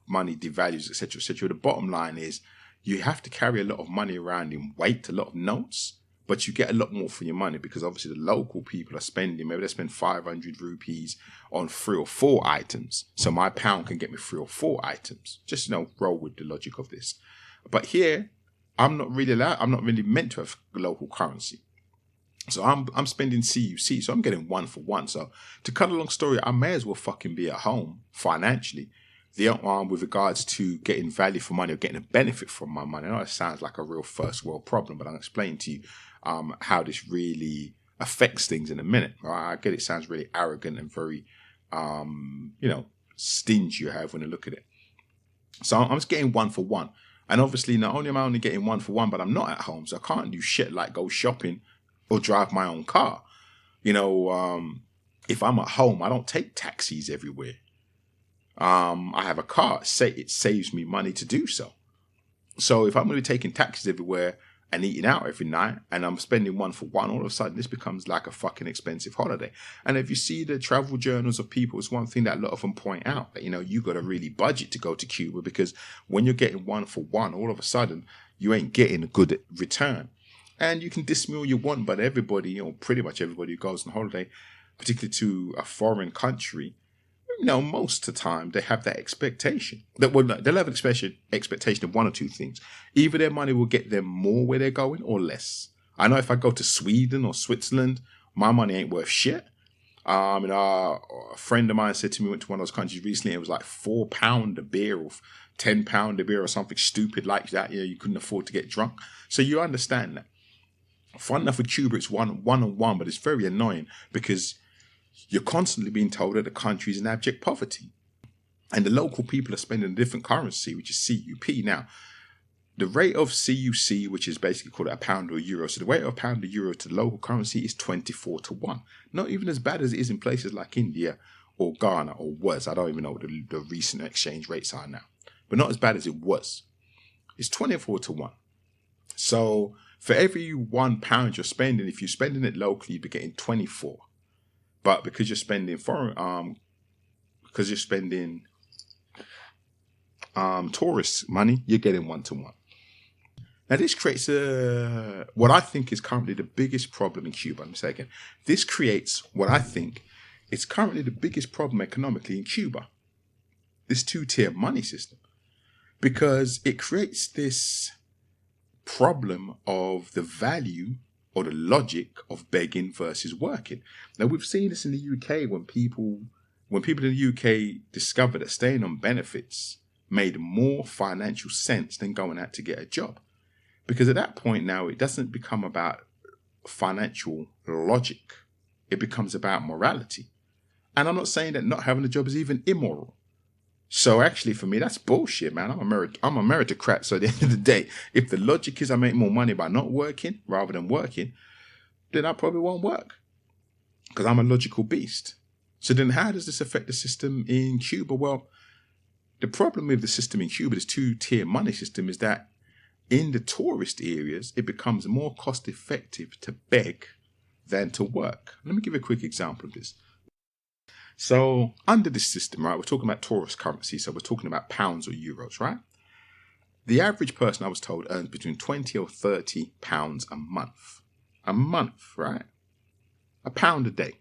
money devalues, etc., etc. The bottom line is you have to carry a lot of money around in weight, a lot of notes, but you get a lot more for your money because obviously the local people are spending, maybe they spend 500 rupees on 3 or 4 items. So my pound can get me 3 or 4 items. Just, roll with the logic of this. But here, I'm not really meant to have local currency. So I'm spending CUC, so I'm getting 1 for 1. So to cut a long story, I may as well fucking be at home financially. With regards to getting value for money or getting a benefit from my money. I know it sounds like a real first world problem, but I'll explain to you how this really affects things in a minute. Right? I get it sounds really arrogant and very, stingy you have when you look at it. So I'm just getting 1 for 1. And obviously, not only am I only getting 1 for 1, but I'm not at home. So I can't do shit like go shopping or drive my own car. If I'm at home, I don't take taxis everywhere. I have a car. It saves me money to do so. So if I'm going to be taking taxis everywhere and eating out every night and I'm spending 1 for 1, all of a sudden this becomes like a fucking expensive holiday. And if you see the travel journals of people, it's one thing that a lot of them point out that, you got to really budget to go to Cuba because when you're getting 1 for 1, all of a sudden you ain't getting a good return. And you can dismiss all you want, but everybody, pretty much everybody who goes on holiday, particularly to a foreign country, most of the time they have that expectation. They'll have an expectation of 1 or 2 things. Either their money will get them more where they're going or less. I know if I go to Sweden or Switzerland, my money ain't worth shit. A friend of mine said to me, went to one of those countries recently, it was like £4 a beer or £10 a beer or something stupid like that. You couldn't afford to get drunk. So you understand that. Fun enough with Cuba, it's one on one, but it's very annoying because you're constantly being told that the country is in abject poverty. And the local people are spending a different currency, which is CUP. Now, the rate of CUC, which is basically called a pound or euro, so the rate of a pound or euro to the local currency is 24 to 1. Not even as bad as it is in places like India or Ghana, or was. I don't even know what the recent exchange rates are now. But not as bad as it was. It's 24 to 1. So for every £1 you're spending, if you're spending it locally, you'll be getting 24. But because you're spending tourist money, you're getting 1 to 1. Now this creates what I think is currently the biggest problem in Cuba. Let me say again, this creates what I think is currently the biggest problem economically in Cuba. This 2-tier money system, because it creates this problem of the value or the logic of begging versus working. Now, we've seen this in the UK when people in the UK discover that staying on benefits made more financial sense than going out to get a job. Because at that point now, it doesn't become about financial logic. It becomes about morality. And I'm not saying that not having a job is even immoral. So actually, for me, that's bullshit, man. I'm a meritocrat. So at the end of the day, if the logic is I make more money by not working rather than working, then I probably won't work. Because I'm a logical beast. So then how does this affect the system in Cuba? Well, the problem with the system in Cuba, this two-tier money system, is that in the tourist areas, it becomes more cost-effective to beg than to work. Let me give you a quick example of this. So under this system, right, we're talking about tourist currency. So we're talking about pounds or euros, right? The average person, I was told, earns between 20 or 30 pounds a month. A month, right? A pound a day.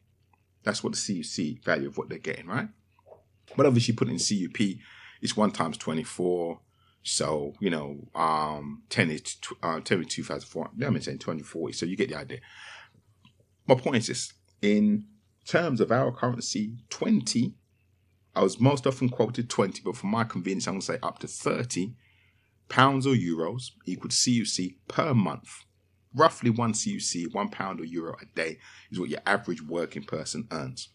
That's what the CUC value of what they're getting, right? But obviously put in CUP, it's 1 times 24. So, 10 is 2,400. Let me say 2040. So you get the idea. My point is this. In terms of our currency, 20, I was most often quoted 20, but for my convenience, I'm going to say up to 30 pounds or euros equal to CUC per month. Roughly 1 CUC, £1 or euro a day is what your average working person earns.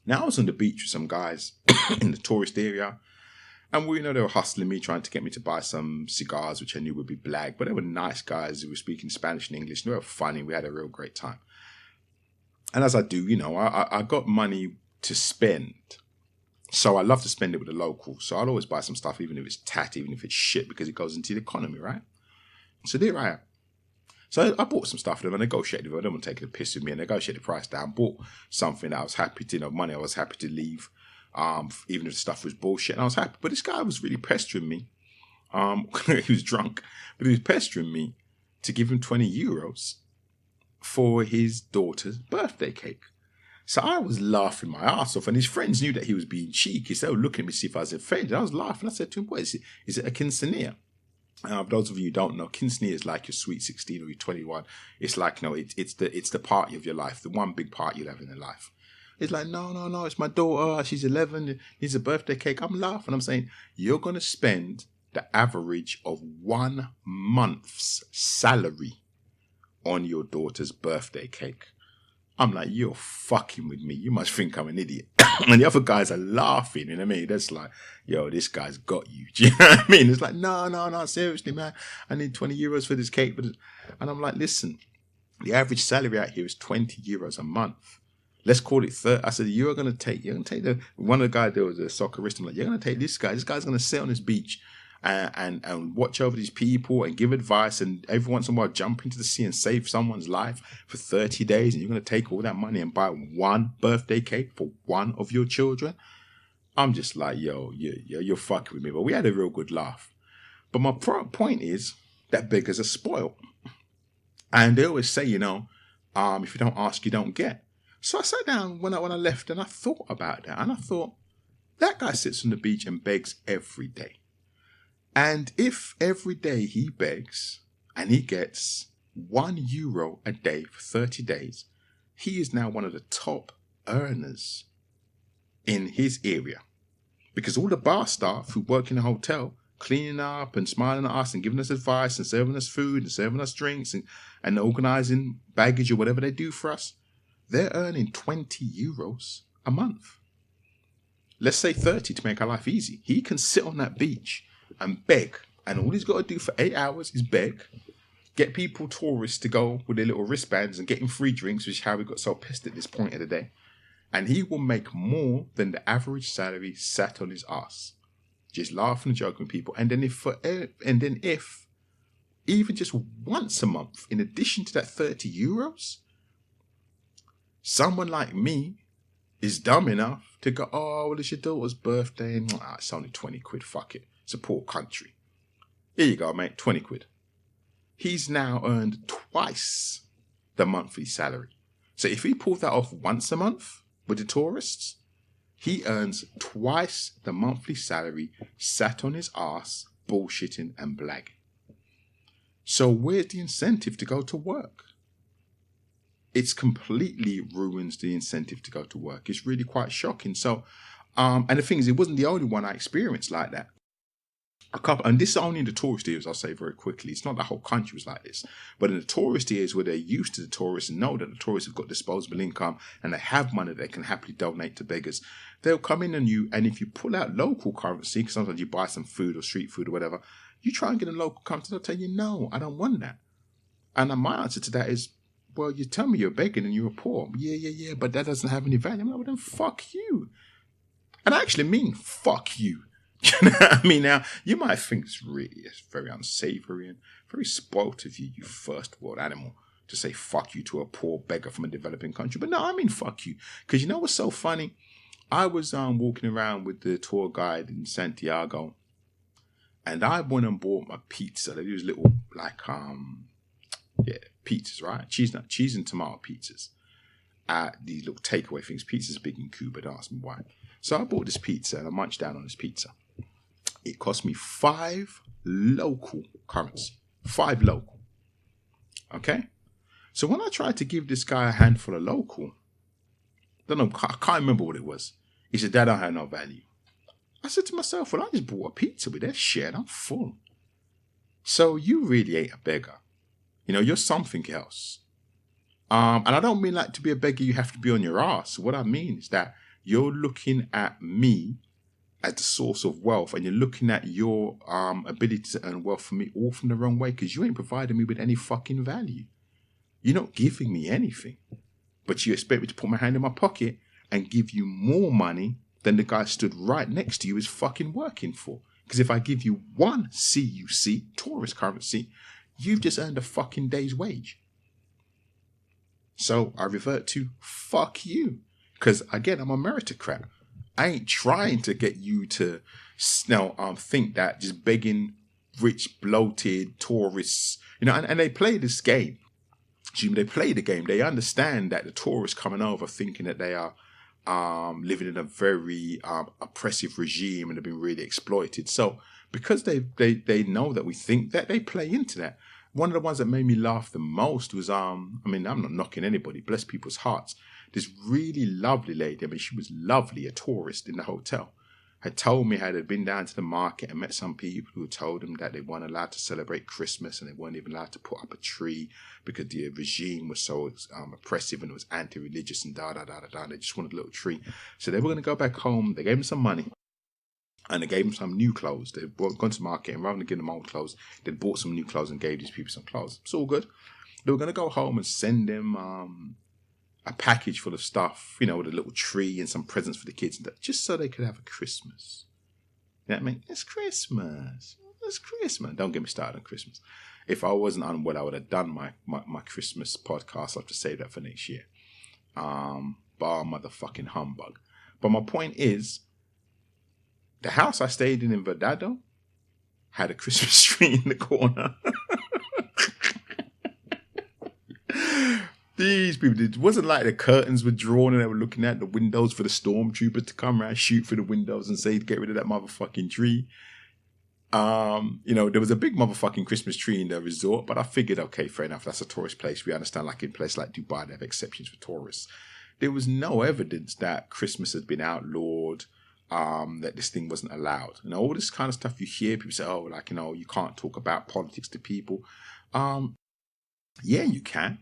Now I was on the beach with some guys in the tourist area, and they were hustling me, trying to get me to buy some cigars, which I knew would be black, but they were nice guys who were speaking Spanish and English. They were funny. We had a real great time. And as I do, I got money to spend. So I love to spend it with the locals. So I'll always buy some stuff, even if it's tat, even if it's shit, because it goes into the economy, right? So there I am. So I bought some stuff for them. I negotiated with them. They weren't taking a piss with me. I negotiated the price down. Bought something that I was happy to, money I was happy to leave, even if the stuff was bullshit. And I was happy. But this guy was really pestering me. He was drunk. But he was pestering me to give him 20 euros for his daughter's birthday cake. So I was laughing my ass off. And his friends knew that he was being cheeky. So they were looking at me to see if I was offended. I was laughing. I said to him, what is it? Is it a quinceanera? For those of you who don't know, quinceanera is like your sweet 16 or your 21. It's like, it's the party of your life, the one big party you'll have in your life. It's like, no, it's my daughter. She's 11. Needs a birthday cake. I'm laughing. I'm saying, you're going to spend the average of 1 month's salary on your daughter's birthday cake. I'm like, you're fucking with me. You must think I'm an idiot. And the other guys are laughing, you know what I mean? That's like, yo, this guy's got you. Do you know what I mean? It's like, no, seriously, man. I need 20 euros for this cake. And I'm like, listen, the average salary out here is 20 euros a month. Let's call it 30. I said, you're going to take one of the guys there was a soccerist. I'm like, you're going to take this guy. This guy's going to sit on this beach and watch over these people and give advice and every once in a while jump into the sea and save someone's life for 30 days. And you're going to take all that money and buy one birthday cake for one of your children. I'm just like, yo, you're fucking with me. But we had a real good laugh. But my point is that beggars are spoiled. And they always say, if you don't ask, you don't get. So I sat down when I left and I thought about that. And I thought, that guy sits on the beach and begs every day. And if every day he begs and he gets €1 a day for 30 days, he is now one of the top earners in his area. Because all the bar staff who work in the hotel, cleaning up and smiling at us and giving us advice and serving us food and serving us drinks and organising baggage or whatever they do for us, they're earning €20 a month. Let's say 30 to make our life easy. He can sit on that beach and beg. And all he's got to do for 8 hours is beg, get people, tourists, to go with their little wristbands and get him free drinks, which is how we got so pissed at this point of the day. And he will make more than the average salary sat on his ass, just laughing and joking with people. And then if even just once a month, in addition to that 30 euros, someone like me is dumb enough to go, oh, well, it's your daughter's birthday. And it's only 20 quid, fuck it. It's a poor country. Here you go, mate, 20 quid. He's now earned twice the monthly salary. So if he pulls that off once a month with the tourists, he earns twice the monthly salary sat on his ass, bullshitting and blagging. So where's the incentive to go to work? It's completely ruins the incentive to go to work. It's really quite shocking. So, and the thing is, it wasn't the only one I experienced like that. a couple, and this is only in the tourist areas, I'll say very quickly. It's not the whole country was like this, but in the tourist areas where they're used to the tourists and know that the tourists have got disposable income and they have money they can happily donate to beggars, they'll come in on you, and if you pull out local currency, because sometimes you buy some food or street food or whatever, you try and get a local currency, they'll tell you, no, I don't want that. And my answer to that is, well, you tell me you're begging and you're poor. Yeah, but that doesn't have any value. I'm like, well, then fuck you. And I actually mean fuck you. You know what I mean? Now, you might think it's very unsavory and very spoilt of you, you first world animal, to say fuck you to a poor beggar from a developing country. But no, I mean fuck you. Because you know what's so funny? I was walking around with the tour guide in Santiago, and I went and bought my pizza. They do these little, like, pizzas, right? Cheese and tomato pizzas. These little takeaway things. Pizza's big in Cuba, don't ask me why. So I bought this pizza and I munched down on this pizza. It cost me 5 local currency. 5 local. Okay? So when I tried to give this guy a handful of local, I can't remember what it was. He said, that don't have no value. I said to myself, well, I just bought a pizza with that shit. I'm full. So you really ain't a beggar. You know, you're something else. And I don't mean like to be a beggar, you have to be on your ass. What I mean is that you're looking at me as the source of wealth, and you're looking at your ability to earn wealth for me all from the wrong way, because you ain't providing me with any fucking value. You're not giving me anything, but you expect me to put my hand in my pocket and give you more money than the guy stood right next to you is fucking working for. Because if I give you 1 CUC, tourist currency, you've just earned a fucking day's wage. So I revert to fuck you. Because again, I'm a meritocrat. I ain't trying to get you to think that just begging rich, bloated tourists, and they play this game. They play the game. They understand that the tourists coming over thinking that they are living in a very oppressive regime and have been really exploited. So because they know that we think that, they play into that. One of the ones that made me laugh the most was, I'm not knocking anybody, bless people's hearts. This really lovely lady, she was lovely, a tourist in the hotel, had told me how they'd been down to the market and met some people who told them that they weren't allowed to celebrate Christmas and they weren't even allowed to put up a tree because the regime was so oppressive and it was anti-religious and da-da-da-da-da. They just wanted a little tree. So they were going to go back home. They gave them some money and they gave them some new clothes. They'd gone to the market and rather than give them old clothes, they'd bought some new clothes and gave these people some clothes. It's all good. They were going to go home and send them a package full of stuff, with a little tree and some presents for the kids, and that, just so they could have a Christmas. You know what I mean? It's Christmas. It's Christmas. Don't get me started on Christmas. If I wasn't unwell, I would have done my Christmas podcast. I'll have to save that for next year. Bar motherfucking humbug. But my point is, the house I stayed in Verdado had a Christmas tree in the corner. These people, it wasn't like the curtains were drawn and they were looking at the windows for the stormtroopers to come around, shoot through the windows and say, get rid of that motherfucking tree. There was a big motherfucking Christmas tree in the resort, but I figured, okay, fair enough. That's a tourist place. We understand, like in places like Dubai, they have exceptions for tourists. There was no evidence that Christmas had been outlawed, that this thing wasn't allowed. All this kind of stuff you hear, people say, you can't talk about politics to people. Yeah, you can.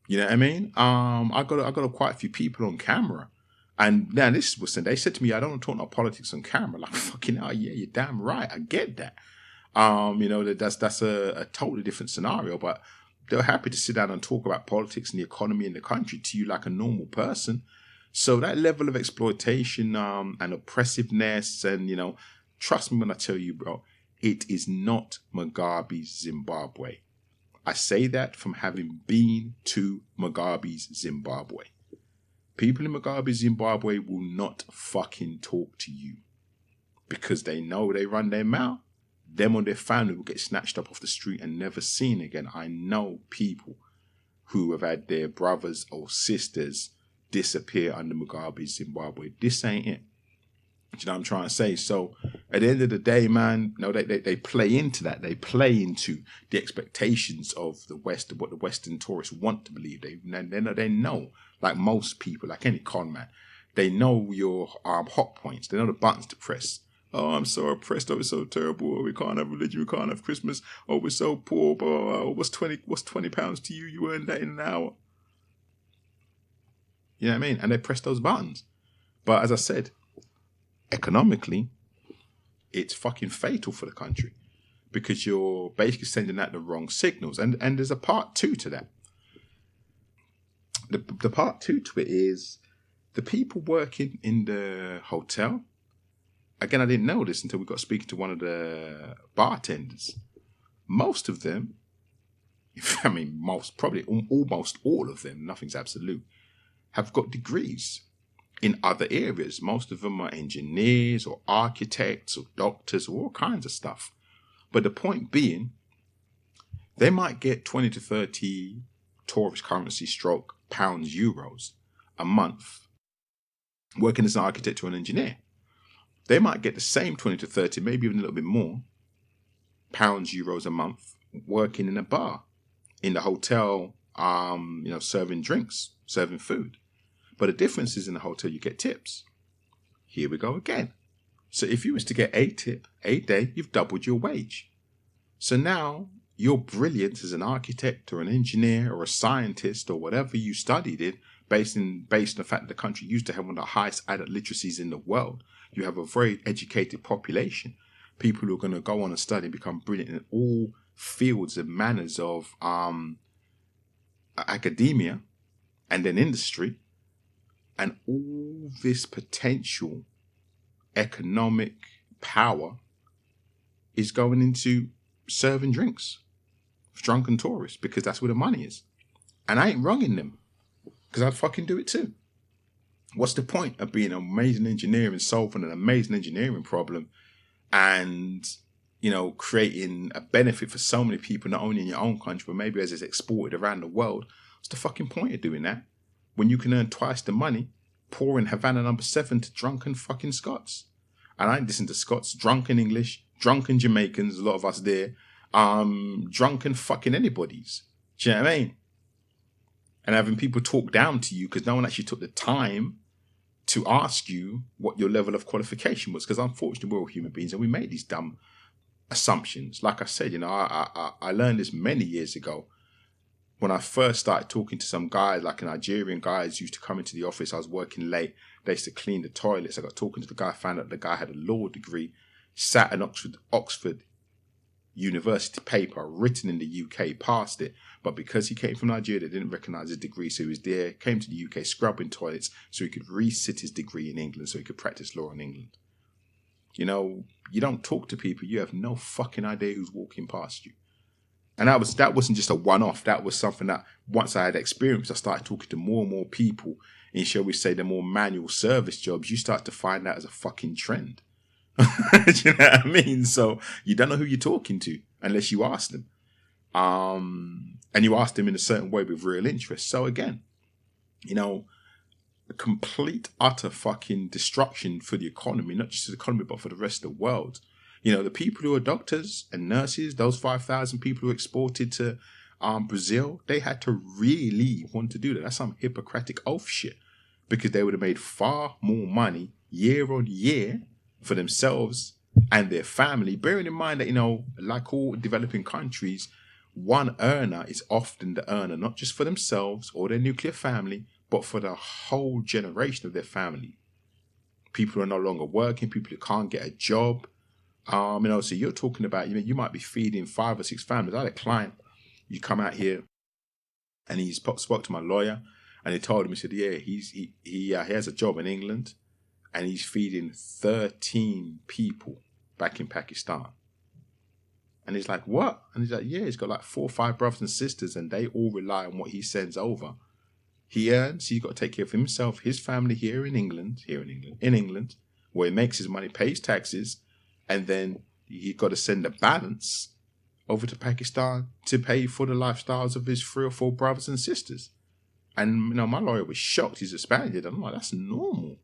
You know what I mean? I got quite a few people on camera. And now this was, they said to me, I don't want to talk about politics on camera. Like, fucking hell, yeah, you're damn right. I get that. That's a totally different scenario, but they're happy to sit down and talk about politics and the economy in the country to you like a normal person. So that level of exploitation and oppressiveness and, trust me when I tell you, bro, it is not Mugabe's Zimbabwe. I say that from having been to Mugabe's Zimbabwe. People in Mugabe's Zimbabwe will not fucking talk to you because they know they run their mouth. Them or their family will get snatched up off the street and never seen again. I know people who have had their brothers or sisters disappear under Mugabe's Zimbabwe. This ain't it. Do you know what I'm trying to say? So at the end of the day, man, they play into that. They play into the expectations of the West, what the Western tourists want to believe. They know, like most people, like any con man, they know your hot points. They know the buttons to press. Oh, I'm so oppressed. Oh, it's so terrible. Oh, we can't have religion. We can't have Christmas. Oh, we're so poor. Blah, blah, blah. Oh, what's £20 to you? You earn that in an hour. You know what I mean? And they press those buttons. But as I said, economically, it's fucking fatal for the country because you're basically sending out the wrong signals. And there's a part two to that. The part two to it is the people working in the hotel. Again, I didn't know this until we got speaking to one of the bartenders. Most of them, I mean, probably almost all of them, nothing's absolute, have got degrees in other areas. Most of them are engineers or architects or doctors or all kinds of stuff. But the point being, they might get 20 to 30 tourist currency stroke pounds, euros a month working as an architect or an engineer. They might get the same 20 to 30, maybe even a little bit more pounds, euros a month working in a bar, in the hotel, serving drinks, serving food. But the difference is in the hotel, you get tips. Here we go again. So if you was to get a tip a day, you've doubled your wage. So now your brilliance as an architect or an engineer or a scientist or whatever you studied it, based on the fact that the country used to have one of the highest adult literacies in the world. You have a very educated population. People who are going to go on and study and become brilliant in all fields and manners of academia and then industry. And all this potential economic power is going into serving drinks for drunken tourists because that's where the money is. And I ain't wronging them because I'd fucking do it too. What's the point of being an amazing engineer and solving an amazing engineering problem and, creating a benefit for so many people, not only in your own country, but maybe as it's exported around the world? What's the fucking point of doing that when you can earn twice the money pouring Havana number 7 to drunken fucking Scots? And I listen to Scots, drunken English, drunken Jamaicans, a lot of us there, drunken fucking anybody's. Do you know what I mean? And having people talk down to you because no one actually took the time to ask you what your level of qualification was. Because unfortunately, we're all human beings and we make these dumb assumptions. Like I said, I learned this many years ago when I first started talking to some guys, like Nigerian guys used to come into the office. I was working late. They used to clean the toilets. I got talking to the guy, found out the guy had a law degree, sat an Oxford University paper written in the UK, passed it. But because he came from Nigeria, they didn't recognise his degree. So he was there, came to the UK scrubbing toilets so he could resit his degree in England so he could practice law in England. You don't talk to people. You have no fucking idea who's walking past you. And that wasn't just a one-off. That was something that once I had experience, I started talking to more and more people in, shall we say, the more manual service jobs. You start to find that as a fucking trend. Do you know what I mean? So you don't know who you're talking to unless you ask them. And you ask them in a certain way with real interest. So again, a complete, utter fucking destruction for the economy, not just the economy, but for the rest of the world. The people who are doctors and nurses, those 5,000 people who exported to Brazil, they had to really want to do that. That's some Hippocratic oath shit because they would have made far more money year on year for themselves and their family. Bearing in mind that, like all developing countries, one earner is often the earner, not just for themselves or their nuclear family, but for the whole generation of their family. People who are no longer working, people who can't get a job. So you're talking about, you might be feeding 5 or 6 families. I had a client, you come out here and he spoke to my lawyer and he told him, he said, yeah, he has a job in England and he's feeding 13 people back in Pakistan. And he's like, what? And he's like, yeah, he's got like 4 or 5 brothers and sisters and they all rely on what he sends over. He earns, he's got to take care of himself, his family in England, where he makes his money, pays taxes, and then he's got to send a balance over to Pakistan to pay for the lifestyles of his 3 or 4 brothers and sisters. And, my lawyer was shocked. He's a Spaniard. I'm like, that's normal.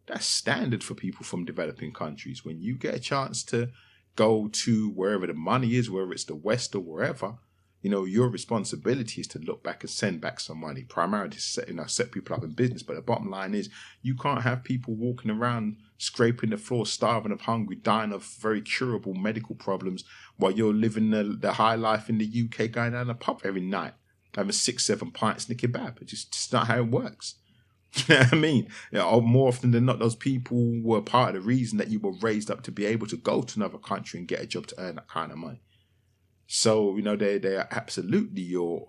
That's standard for people from developing countries. When you get a chance to go to wherever the money is, whether it's the West or wherever, your responsibility is to look back and send back some money, primarily to set people up in business. But the bottom line is, you can't have people walking around scraping the floor, starving of hunger, dying of very curable medical problems, while you're living the high life in the UK, going down the pub every night, having 6-7 pints in a kebab. It's just not how it works. You know what I mean? More often than not, those people were part of the reason that you were raised up to be able to go to another country and get a job to earn that kind of money. So, they are absolutely your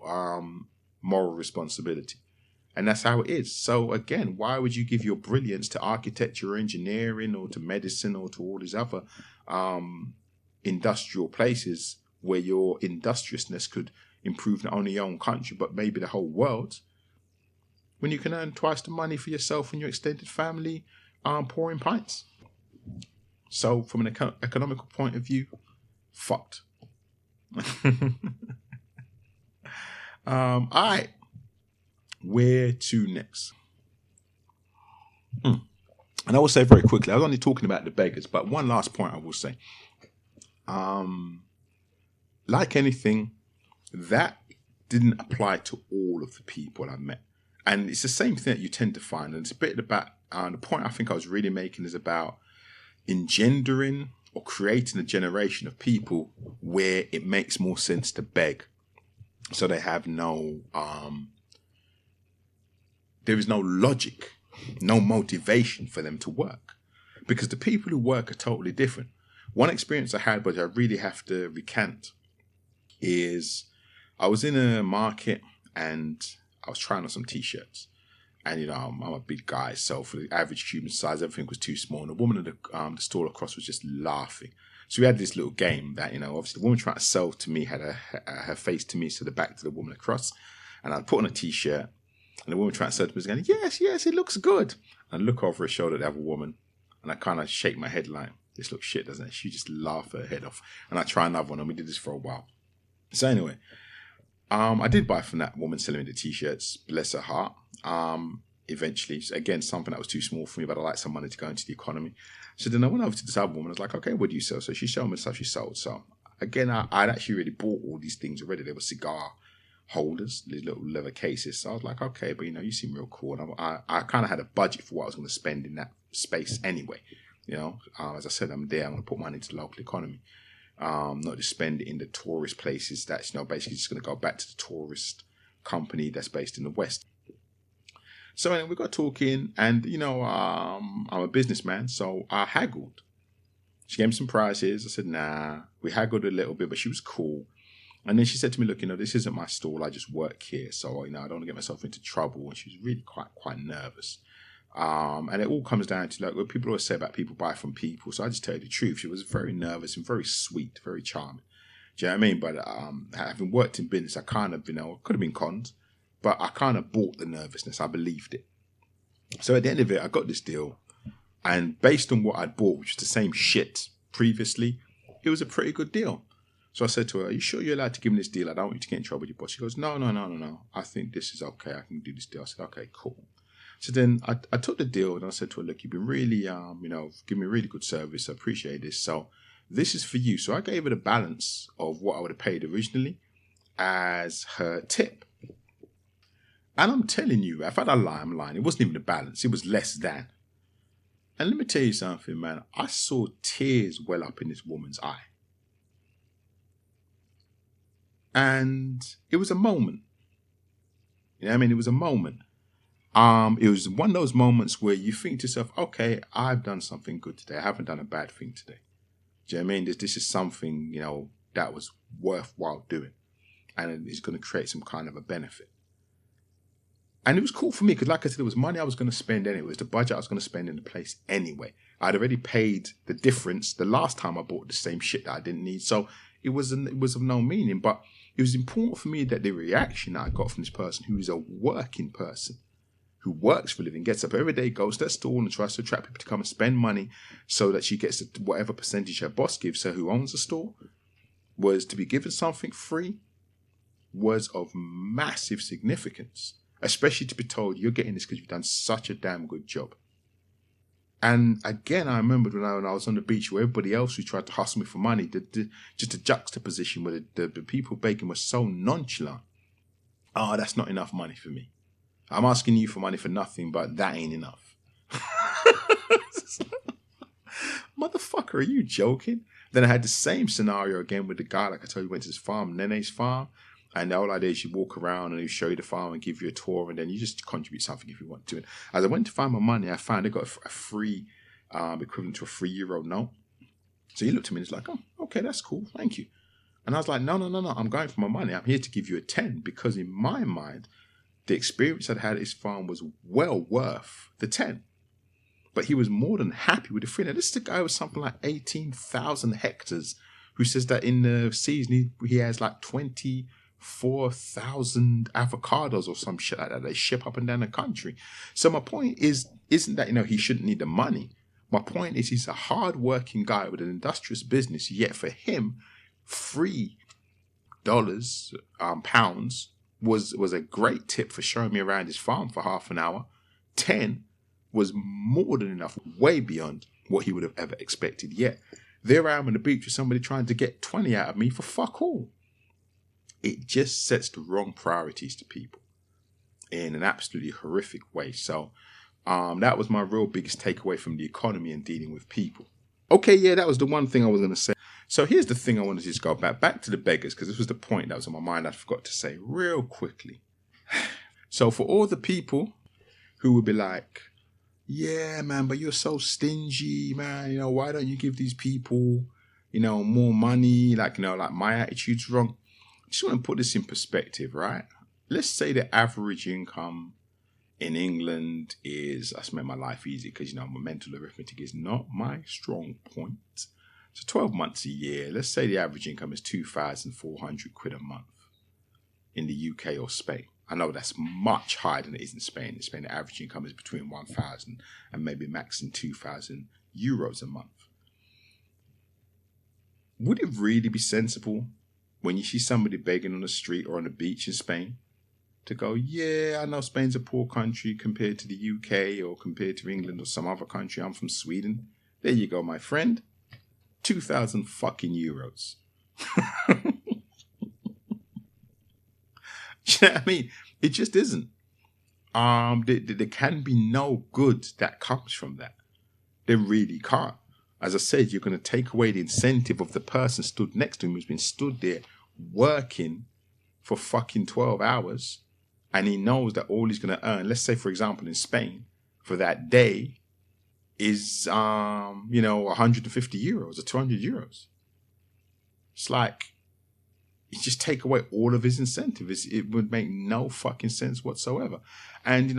moral responsibility. And that's how it is. So, again, why would you give your brilliance to architecture or engineering or to medicine or to all these other industrial places where your industriousness could improve not only your own country, but maybe the whole world, when you can earn twice the money for yourself and your extended family pouring pints? So, from an economical point of view, fucked. All right, where to next? And I will say very quickly, I was only talking about the beggars, but one last point I will say, like anything, that didn't apply to all of the people I met, and it's the same thing that you tend to find. And it's a bit about the point I think I was really making is about engendering or creating a generation of people where it makes more sense to beg. So they have there is no logic, no motivation for them to work. Because the people who work are totally different. One experience I had, which I really have to recant, is I was in a market and I was trying on some t-shirts. And, I'm a big guy, so for the average Cuban size, everything was too small. And the woman at the stall across was just laughing. So we had this little game that, obviously the woman trying to sell to me had her face to me, so the back to the woman across. And I put on a t-shirt, and the woman trying to sell to me was going, yes, it looks good. And I look over her shoulder at the other woman, and I kind of shake my head like, this looks shit, doesn't it? She just laughed her head off. And I try another one, and we did this for a while. So anyway, I did buy from that woman selling me the t-shirts, bless her heart. Eventually, again, something that was too small for me, but I like some money to go into the economy. So then I went over to this other woman. I was like, okay, what do you sell? So she showed me the stuff she sold. So again, I'd actually already bought all these things already. They were cigar holders, these little leather cases. So I was like, okay, but you seem real cool. And I kind of had a budget for what I was going to spend in that space anyway. As I said, I'm there. I'm going to put money into the local economy. Not just spend it in the tourist places that's basically just going to go back to the tourist company that's based in the West. So anyway, we got talking, and I'm a businessman, so I haggled. She gave me some prices. I said, nah. We haggled a little bit, but she was cool. And then she said to me, look, this isn't my stall. I just work here, so I don't want to get myself into trouble. And she was really quite nervous. And it all comes down to what people always say about people buy from people. So I just tell you the truth. She was very nervous and very sweet, very charming. Do you know what I mean? But having worked in business, I kind of, could have been conned. But I kind of bought the nervousness. I believed it. So at the end of it, I got this deal. And based on what I'd bought, which was the same shit previously, it was a pretty good deal. So I said to her, are you sure you're allowed to give me this deal? I don't want you to get in trouble with your boss. She goes, no. I think this is okay. I can do this deal. I said, okay, cool. So then I took the deal and I said to her, look, you've been really, give me really good service. I appreciate this. So this is for you. So I gave her the balance of what I would have paid originally as her tip. And I'm telling you, if I lie, I'm lying. It wasn't even a balance. It was less than. And let me tell you something, man. I saw tears well up in this woman's eye. And it was a moment. You know what I mean? It was a moment. It was one of those moments where you think to yourself, okay, I've done something good today. I haven't done a bad thing today. Do you know what I mean? This is something, that was worthwhile doing. And it's going to create some kind of a benefit. And it was cool for me because, like I said, it was money I was going to spend anyway. It was the budget I was going to spend in the place anyway. I'd already paid the difference the last time I bought the same shit that I didn't need. So it was of no meaning. But it was important for me that the reaction that I got from this person, who is a working person, who works for a living, gets up every day, goes to that store and tries to attract people to come and spend money so that she gets whatever percentage her boss gives her, who owns the store, was to be given something free, was of massive significance. Especially to be told, you're getting this because you've done such a damn good job. And again, I remembered when I was on the beach where everybody else who tried to hustle me for money, just a juxtaposition where the people begging were so nonchalant. Oh, that's not enough money for me. I'm asking you for money for nothing, but that ain't enough. Motherfucker, are you joking? Then I had the same scenario again with the guy, like I told you, went to his farm, Nenes farm. And the whole idea is you walk around and he'll show you the farm and give you a tour, and then you just contribute something if you want to. And as I went to find my money, I found they got a free equivalent to a €3 note. So he looked at me and he's like, oh, okay, that's cool. Thank you. And I was like, no. I'm going for my money. I'm here to give you a 10 because in my mind, the experience I'd had at his farm was well worth the 10. But he was more than happy with the 3. Now, this is the guy with something like 18,000 hectares who says that in the season he has like 24,000 avocados or some shit like that. They ship up and down the country. So my point isn't that, he shouldn't need the money. My point is he's a hard-working guy with an industrious business, yet for him, $3, pounds, was a great tip for showing me around his farm for half an hour. 10 was more than enough, way beyond what he would have ever expected. Yet, there I am on the beach with somebody trying to get 20 out of me for fuck all. It just sets the wrong priorities to people in an absolutely horrific way. So that was my real biggest takeaway from the economy and dealing with people. Okay, yeah, that was the one thing I was going to say. So here's the thing I wanted to just go back to the beggars, because this was the point that was on my mind I forgot to say real quickly. So for all the people who would be like, yeah, man, but you're so stingy, man. Why don't you give these people, more money? Like my attitude's wrong. I just want to put this in perspective, right? Let's say the average income in England is, that's made my life easy because, my mental arithmetic is not my strong point. So 12 months a year, let's say the average income is 2,400 quid a month in the UK or Spain. I know that's much higher than it is in Spain. In Spain, the average income is between 1,000 and maybe maxing 2,000 euros a month. Would it really be sensible when you see somebody begging on the street or on the beach in Spain to go, yeah, I know Spain's a poor country compared to the UK or compared to England or some other country. I'm from Sweden. There you go, my friend. 2,000 fucking euros. You know what I mean? It just isn't. There can be no good that comes from that. There really can't. As I said, you're going to take away the incentive of the person stood next to him who's been stood there working for fucking 12 hours. And he knows that all he's going to earn, let's say, for example, in Spain, for that day is, 150 euros or 200 euros. It's like, you just take away all of his incentive. It would make no fucking sense whatsoever. And,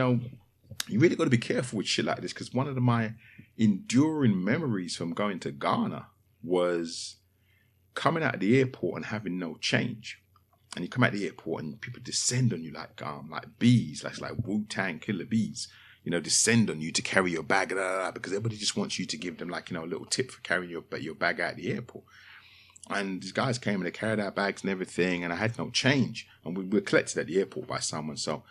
you really got to be careful with shit like this, because one of my enduring memories from going to Ghana was coming out of the airport and having no change. And you come out of the airport and people descend on you like bees, like Wu-Tang Killer bees, descend on you to carry your bag, because everybody just wants you to give them a little tip for carrying your bag out of the airport. And these guys came and they carried our bags and everything, and I had no change. And we were collected at the airport by someone. So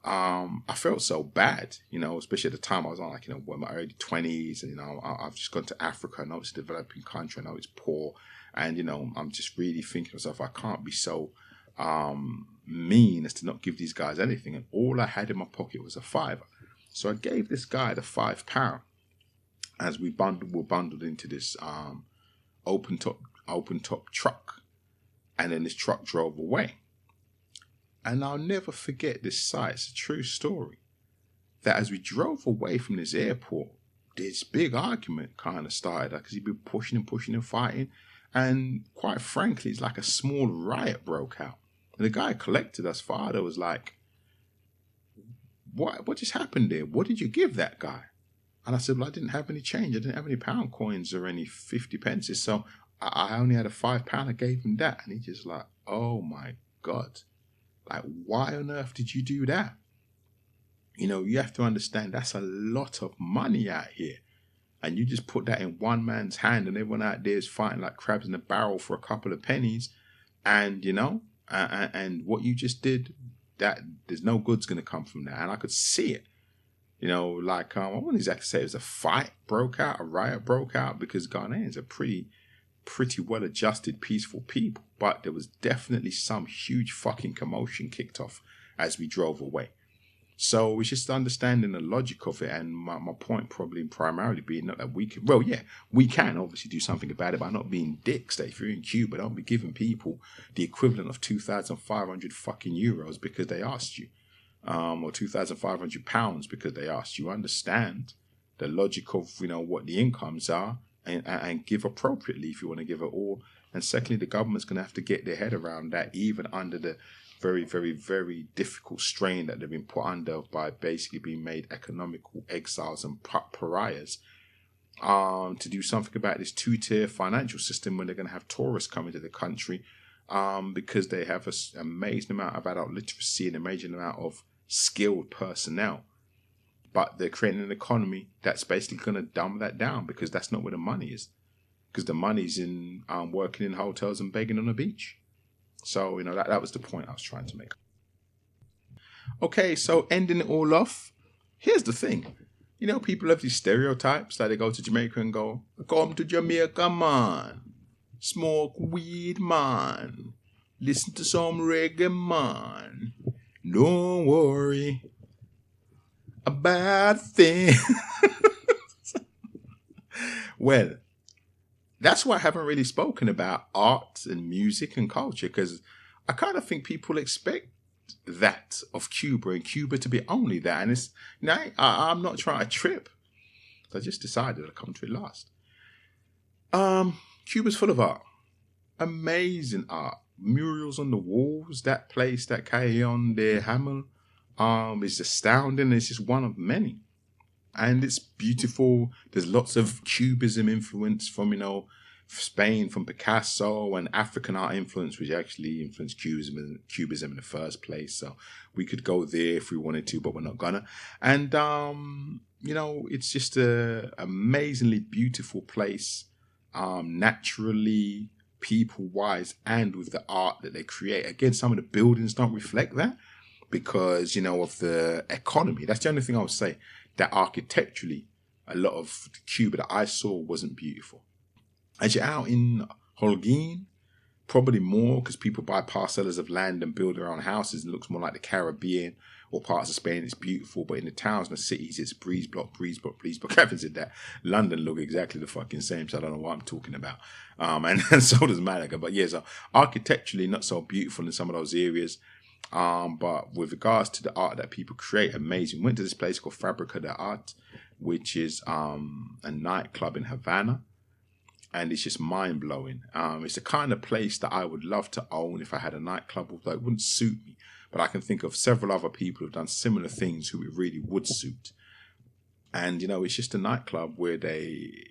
I felt so bad, especially at the time I was on my early 20s. And, I've just gone to Africa. I know it's a developing country. I know it's poor. And, I'm just really thinking to myself, I can't be so mean as to not give these guys anything. And all I had in my pocket was a £5. So I gave this guy the £5 as we were bundled into this open top truck, and then this truck drove away. And I'll never forget this sight. It's a true story. That as we drove away from this airport, this big argument kind of started, because he'd been pushing and fighting, and quite frankly, it's like a small riot broke out. And the guy who collected us, father, was like, what just happened there? What did you give that guy? And I said, well, I didn't have any change. I didn't have any pound coins or any 50 pences. So I only had a £5. I gave him that. And he just like, oh my God. Like, why on earth did you do that? You have to understand that's a lot of money out here. And you just put that in one man's hand and everyone out there is fighting like crabs in a barrel for a couple of pennies. And, and what you just did, that there's no good's going to come from that. And I could see it. You know, like I wouldn't exactly say it was a riot broke out, because Ghanaians are pretty well adjusted, peaceful people. But there was definitely some huge fucking commotion kicked off as we drove away. So it's just understanding the logic of it, and my point probably primarily being not that we can, well, yeah, we can obviously do something about it by not being dicks. That if you're in Cuba, don't be giving people the equivalent of 2,500 fucking euros because they asked you, or 2,500 pounds because they asked you. Understand the logic of, you know, what the incomes are, and give appropriately if you want to give it all. And secondly, the government's going to have to get their head around that, even under the very, very, very difficult strain that they've been put under by basically being made economical exiles and pariahs, to do something about this two-tier financial system when they're going to have tourists coming to the country, because they have an amazing amount of adult literacy and an amazing amount of skilled personnel. But they're creating an economy that's basically going to dumb that down, because that's not where the money is. Because the money's in working in hotels and begging on the beach. So, you know, that was the point I was trying to make. Okay, so ending it all off, here's the thing. You know, people have these stereotypes that they go to Jamaica and go, come to Jamaica, man. Smoke weed, man. Listen to some reggae, man. Don't worry about things. Well, that's why I haven't really spoken about art and music and culture, because I kind of think people expect that of Cuba, and Cuba to be only that. And it's, now I'm not trying to trip. I just decided I'd come to it last. Cuba's full of art. Amazing art. Murals on the walls. That place, that Callejon de Hamel, is astounding. It's just one of many. And it's beautiful. There's lots of Cubism influence from, you know, Spain, from Picasso, and African art influence, which actually influenced Cubism in the first place. So we could go there if we wanted to, but we're not gonna. And, you know, it's just a amazingly beautiful place, naturally, people-wise, and with the art that they create. Again, some of the buildings don't reflect that because, you know, of the economy. That's the only thing I would say. That architecturally, a lot of Cuba that I saw wasn't beautiful. As you're out in Holguin, probably more, because people buy parcels of land and build their own houses, and it looks more like the Caribbean or parts of Spain. It's beautiful, but in the towns and the cities, it's breeze block. Having said that, London look exactly the fucking same, so I don't know what I'm talking about. And so does Malaga. But yeah, so architecturally, not so beautiful in some of those areas. But with regards to the art that people create, amazing. Went to this place called Fabrica de Art, which is a nightclub in Havana, and it's just mind blowing. It's the kind of place that I would love to own if I had a nightclub, although it wouldn't suit me. But I can think of several other people who've done similar things who it really would suit. And you know, it's just a nightclub where they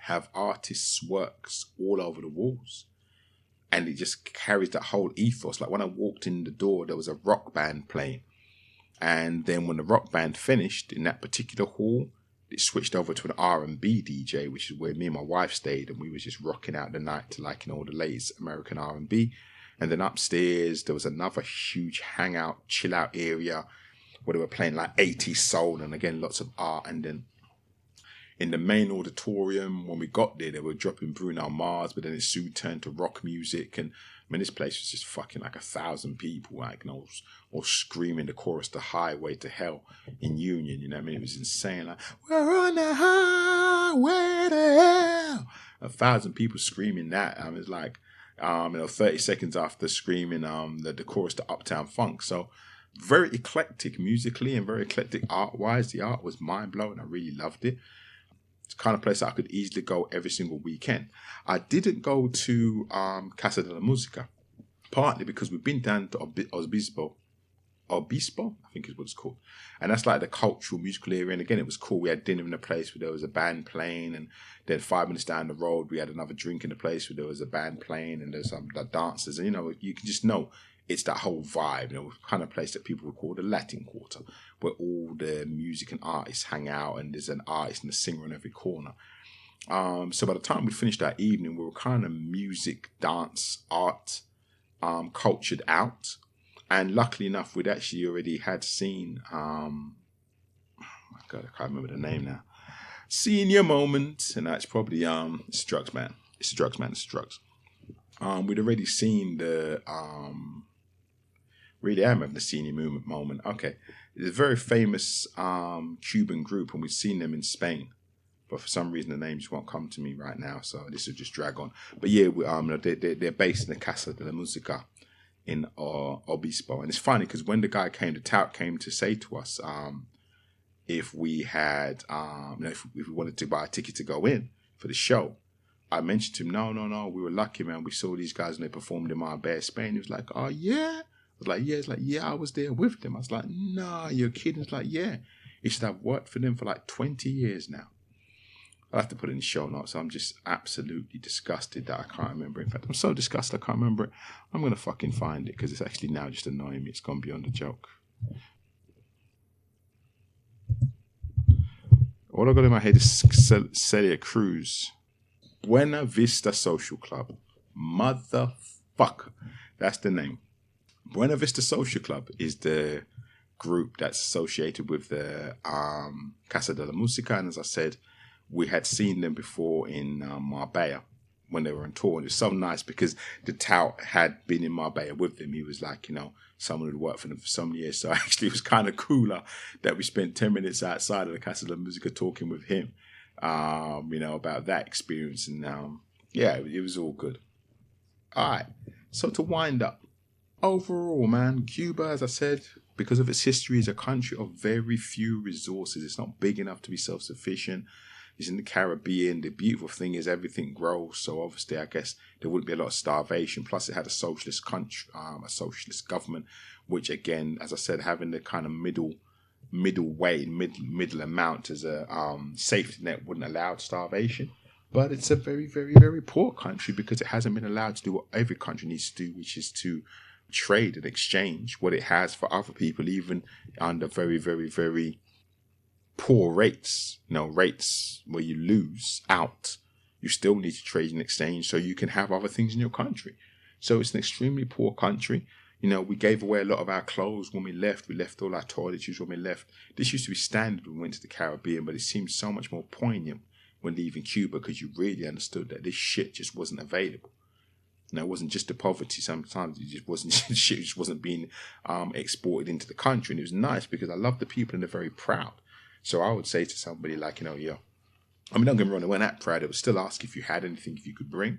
have artists' works all over the walls. And it just carries that whole ethos. Like when I walked in the door, there was a rock band playing. And then when the rock band finished in that particular hall, it switched over to an R&B DJ, which is where me and my wife stayed. And we was just rocking out the night to, like, you know, the latest American R&B. And then upstairs, there was another huge hangout, chill out area where they were playing like 80s soul. And again, lots of art. And then in the main auditorium, when we got there, they were dropping Bruno Mars, but then it soon turned to rock music. And I mean, this place was just fucking like 1,000 people, like, you know, all screaming the chorus, "The Highway to Hell" in Union. You know what I mean? It was insane. Like, we're on the highway to hell. 1,000 people screaming that. It's like, 30 seconds after screaming the chorus to Uptown Funk. So very eclectic musically and very eclectic art-wise. The art was mind-blowing. I really loved it. It's the kind of place I could easily go every single weekend. I didn't go to Casa de la Musica, partly because we've been down to Obispo, I think is what it's called. And that's like the cultural musical area. And again, it was cool. We had dinner in a place where there was a band playing. And then 5 minutes down the road, we had another drink in a place where there was a band playing. And there's some dancers. And, you know, you can just know it's that whole vibe, you know, kind of place that people would call the Latin Quarter, where all the music and artists hang out, and there's an artist and a singer on every corner. So by the time we finished that evening, we were kind of music, dance, art, cultured out. And luckily enough, we'd actually already had seen, I God, I can't remember the name now. Senior Moment, and that's probably it's drugs, man. It's drugs, man. It's drugs. We'd already seen the really am having the senior movement moment. Okay, it's a very famous Cuban group, and we've seen them in Spain. But for some reason, the names won't come to me right now, so this will just drag on. But yeah, they're based in the Casa de Musica in Obispo, and it's funny because when the guy came, the tout came to say to us, if we had, if we wanted to buy a ticket to go in for the show, I mentioned to him, no, we were lucky, man. We saw these guys and they performed in Marbella, Spain. He was like, oh yeah. I was like, yeah. It's like, yeah, I was there with them. I was like, nah, you're kidding. It's like, yeah. He said, I've worked for them for like 20 years now. I'll have to put it in the show notes. I'm just absolutely disgusted that I can't remember. In fact, I'm so disgusted I can't remember it. I'm going to fucking find it because it's actually now just annoying me. It's gone beyond a joke. All I got in my head is Celia Cruz. Buena Vista Social Club. Motherfucker. That's the name. Buena Vista Social Club is the group that's associated with the Casa de la Musica. And as I said, we had seen them before in Marbella when they were on tour. And it was so nice because the tout had been in Marbella with them. He was like, someone who'd worked for them for so many years. So actually it was kind of cooler that we spent 10 minutes outside of the Casa de la Musica talking with him, about that experience. And it was all good. All right. So to wind up, overall, man, Cuba, as I said, because of its history, is a country of very few resources. It's not big enough to be self-sufficient. It's in the Caribbean. The beautiful thing is everything grows. So obviously, I guess there wouldn't be a lot of starvation. Plus, it had a socialist country, a socialist government, which again, as I said, having the kind of middle amount as a safety net wouldn't allow starvation. But it's a very, very, very poor country because it hasn't been allowed to do what every country needs to do, which is to trade and exchange what it has for other people, even under very, very, very poor rates, rates where you lose out. You still need to trade and exchange so you can have other things in your country. So it's an extremely poor country. We gave away a lot of our clothes when we left. We left all our toiletries when we left. This used to be standard when we went to the Caribbean, but it seemed so much more poignant when leaving Cuba because you really understood that this shit just wasn't available. It wasn't just the poverty. Sometimes it just wasn't shit. Just wasn't being exported into the country, and it was nice because I love the people and they're very proud. So I would say to somebody like, don't get me wrong, they weren't that proud. They would still ask if you had anything, if you could bring.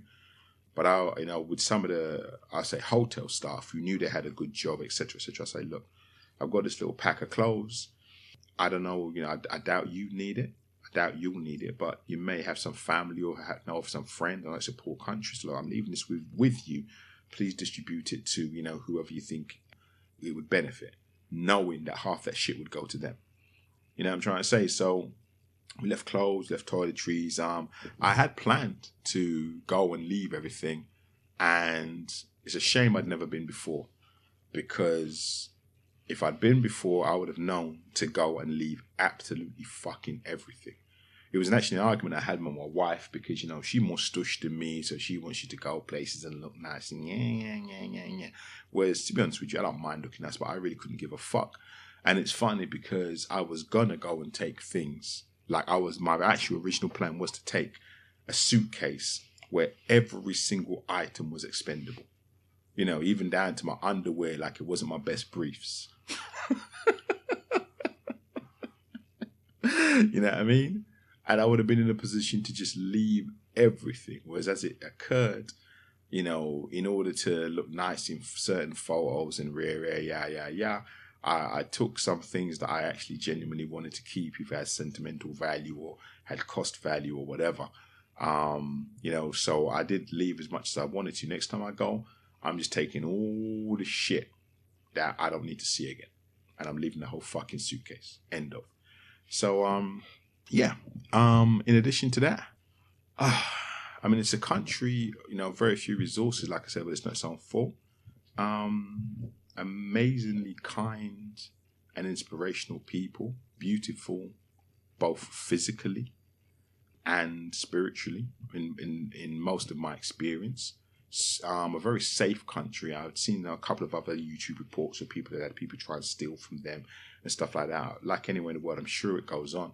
But with some of the, hotel staff who knew they had a good job, etc., I say, look, I've got this little pack of clothes. I don't know, I doubt you need it. I doubt you'll need it, but you may have some family or know of some friend. And it's a poor country, so I'm leaving this with you. Please distribute it to, whoever you think it would benefit, knowing that half that shit would go to them. You know what I'm trying to say? So we left clothes, left toiletries. I had planned to go and leave everything. And it's a shame I'd never been before. Because if I'd been before, I would have known to go and leave absolutely fucking everything. It was actually an argument I had with my wife because, she's more stush than me. So she wants you to go places and look nice. And yeah. Whereas, to be honest with you, I don't mind looking nice, but I really couldn't give a fuck. And it's funny because I was going to go and take things. My actual original plan was to take a suitcase where every single item was expendable. Even down to my underwear, like it wasn't my best briefs. You know what I mean? And I would have been in a position to just leave everything. Whereas as it occurred, in order to look nice in certain photos and I took some things that I actually genuinely wanted to keep if it had sentimental value or had cost value or whatever. So I did leave as much as I wanted to. Next time I go, I'm just taking all the shit that I don't need to see again. And I'm leaving the whole fucking suitcase. End of. So, in addition to that, it's a country, very few resources, like I said, but it's not its own fault. Amazingly kind and inspirational people, beautiful, both physically and spiritually in most of my experience. a very safe country. I've seen a couple of other YouTube reports of people that had people try to steal from them and stuff like that. Like anywhere in the world, I'm sure it goes on.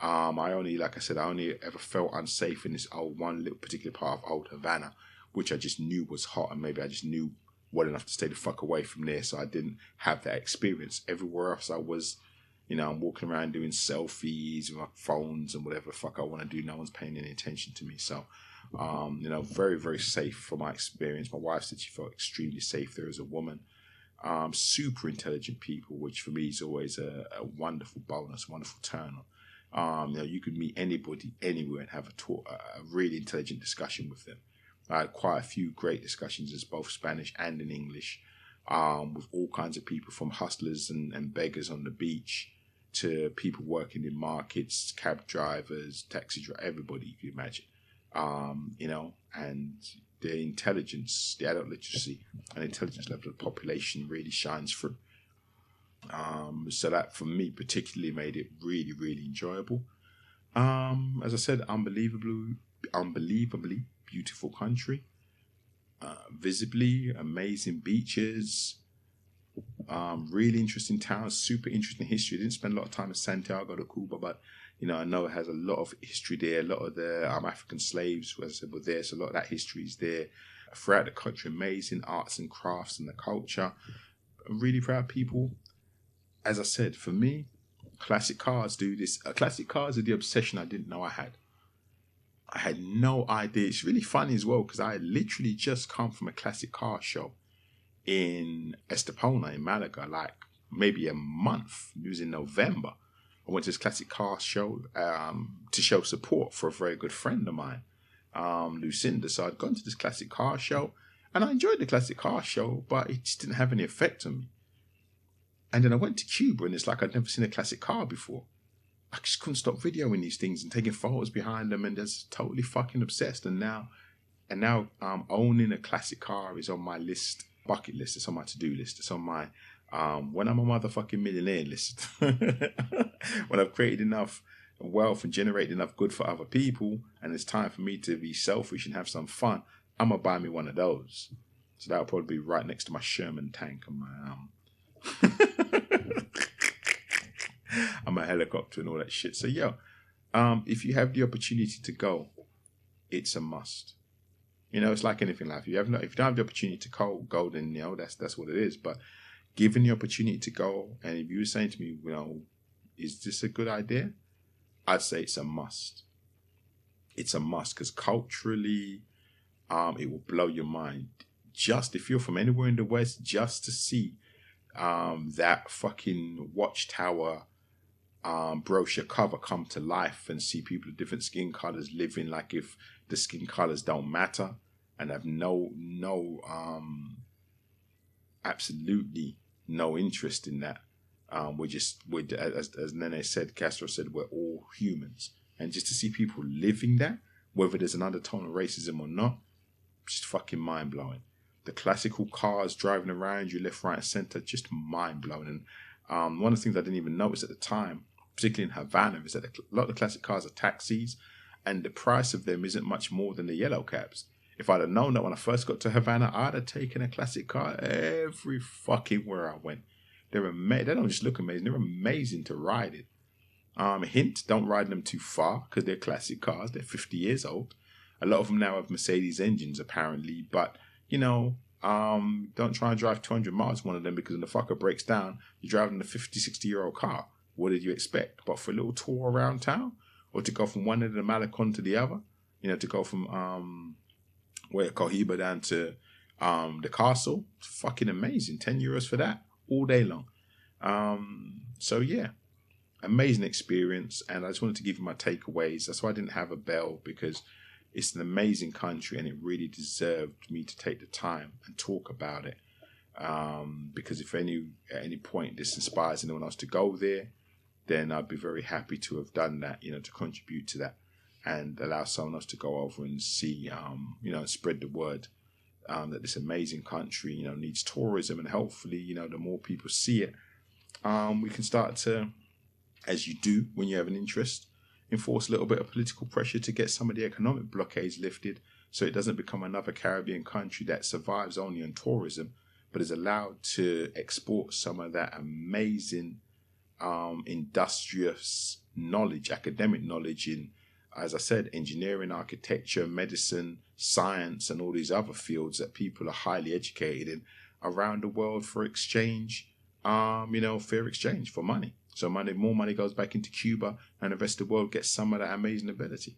Like I said, I only ever felt unsafe in this one little particular part of old Havana, which I just knew was hot, and maybe I just knew well enough to stay the fuck away from there, so I didn't have that experience. Everywhere else I was, I'm walking around doing selfies with my phones and whatever the fuck I want to do. No one's paying any attention to me. So, very, very safe from my experience. My wife said she felt extremely safe there as a woman. Super intelligent people, which for me is always a wonderful bonus, wonderful turn on. You could meet anybody anywhere and have a really intelligent discussion with them. I had quite a few great discussions in both Spanish and in English, with all kinds of people, from hustlers and beggars on the beach to people working in markets, cab drivers, taxi drivers, everybody you can imagine. And their intelligence, the adult literacy and intelligence level of the population really shines through. So that for me particularly made it really, really enjoyable. As I said, unbelievably beautiful country. Visibly amazing beaches. Really interesting towns, super interesting history. I didn't spend a lot of time in Santiago de Cuba, but I know it has a lot of history there. A lot of the African slaves, as I said, were there, so a lot of that history is there. Throughout the country, amazing arts and crafts and the culture. Really proud people. As I said, for me, classic cars do this. Classic cars are the obsession I didn't know I had. I had no idea. It's really funny as well, because I literally just come from a classic car show in Estepona in Malaga, like maybe a month. It was in November. I went to this classic car show to show support for a very good friend of mine, Lucinda. So I'd gone to this classic car show, and I enjoyed the classic car show, but it just didn't have any effect on me. And then I went to Cuba, and it's like I'd never seen a classic car before. I just couldn't stop videoing these things and taking photos behind them, and just totally fucking obsessed. And now owning a classic car is on my list, bucket list. It's on my to-do list. It's on my when I'm a motherfucking millionaire list. When I've created enough wealth and generated enough good for other people, and it's time for me to be selfish and have some fun, I'm gonna buy me one of those. So that'll probably be right next to my Sherman tank and my I'm a helicopter and all that shit. So if you have the opportunity to go, it's a must. It's like anything in life. If you don't have the opportunity to go, then that's what it is. But given the opportunity to go, and if you were saying to me, is this a good idea? I'd say it's a must. It's a must because culturally, it will blow your mind. Just if you're from anywhere in the West, just to see that fucking watchtower brochure cover come to life and see people of different skin colors living like if the skin colors don't matter and have absolutely no interest in that. As Nenes said, Castro said, we're all humans. And just to see people living that, whether there's an undertone of racism or not, just fucking mind blowing. The classical cars driving around you left, right, and center, just mind blowing. And one of the things I didn't even notice at the time, particularly in Havana, is that a lot of the classic cars are taxis, and the price of them isn't much more than the yellow cabs. If I'd have known that when I first got to Havana, I'd have taken a classic car every fucking where I went. They're amazing. They don't just look amazing; they're amazing to ride it. Hint: don't ride them too far because they're classic cars. They're 50 years old. A lot of them now have Mercedes engines, apparently, but don't try and drive 200 miles one of them, because when the fucker breaks down, you're driving a 50, 60-year-old car. What did you expect? But for a little tour around town, or to go from one end of the Malecon to the other, to go from Cohiba down to the castle, it's fucking amazing. 10 euros for that all day long. Amazing experience. And I just wanted to give you my takeaways. That's why I didn't have a bell, because it's an amazing country and it really deserved me to take the time and talk about it. Because if at any point this inspires anyone else to go there, then I'd be very happy to have done that, to contribute to that and allow someone else to go over and see, and spread the word that this amazing country, needs tourism. And hopefully, the more people see it, we can start to, as you do when you have an interest, enforce a little bit of political pressure to get some of the economic blockades lifted so it doesn't become another Caribbean country that survives only on tourism, but is allowed to export some of that amazing industrious knowledge, academic knowledge in, as I said, engineering, architecture, medicine, science, and all these other fields that people are highly educated in around the world for exchange, fair exchange for money. So more money goes back into Cuba, and the rest of the world gets some of that amazing ability.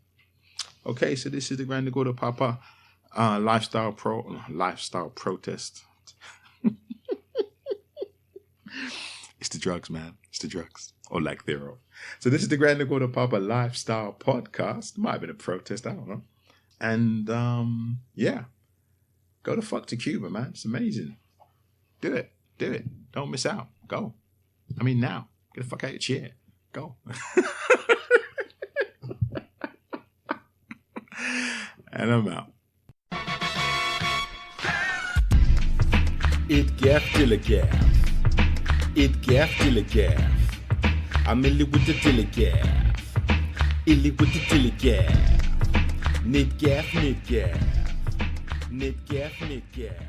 Okay, so this is the Grand Gordo Papa lifestyle protest. It's the drugs, man. It's the drugs, or lack thereof. So this is the Grand Gordo Papa lifestyle podcast. Might have been a protest, I don't know. And go the fuck to Cuba, man. It's amazing. Do it. Don't miss out. Go. I mean, now. Get the fuck out of your chair. Go. And I'm out. It gaff till a gaff. It gaff till a gaff. I'm illy with the till a gaff. Illy with the till a gaff. Knit gaff, knit gaff. Knit gaff, knit gaff.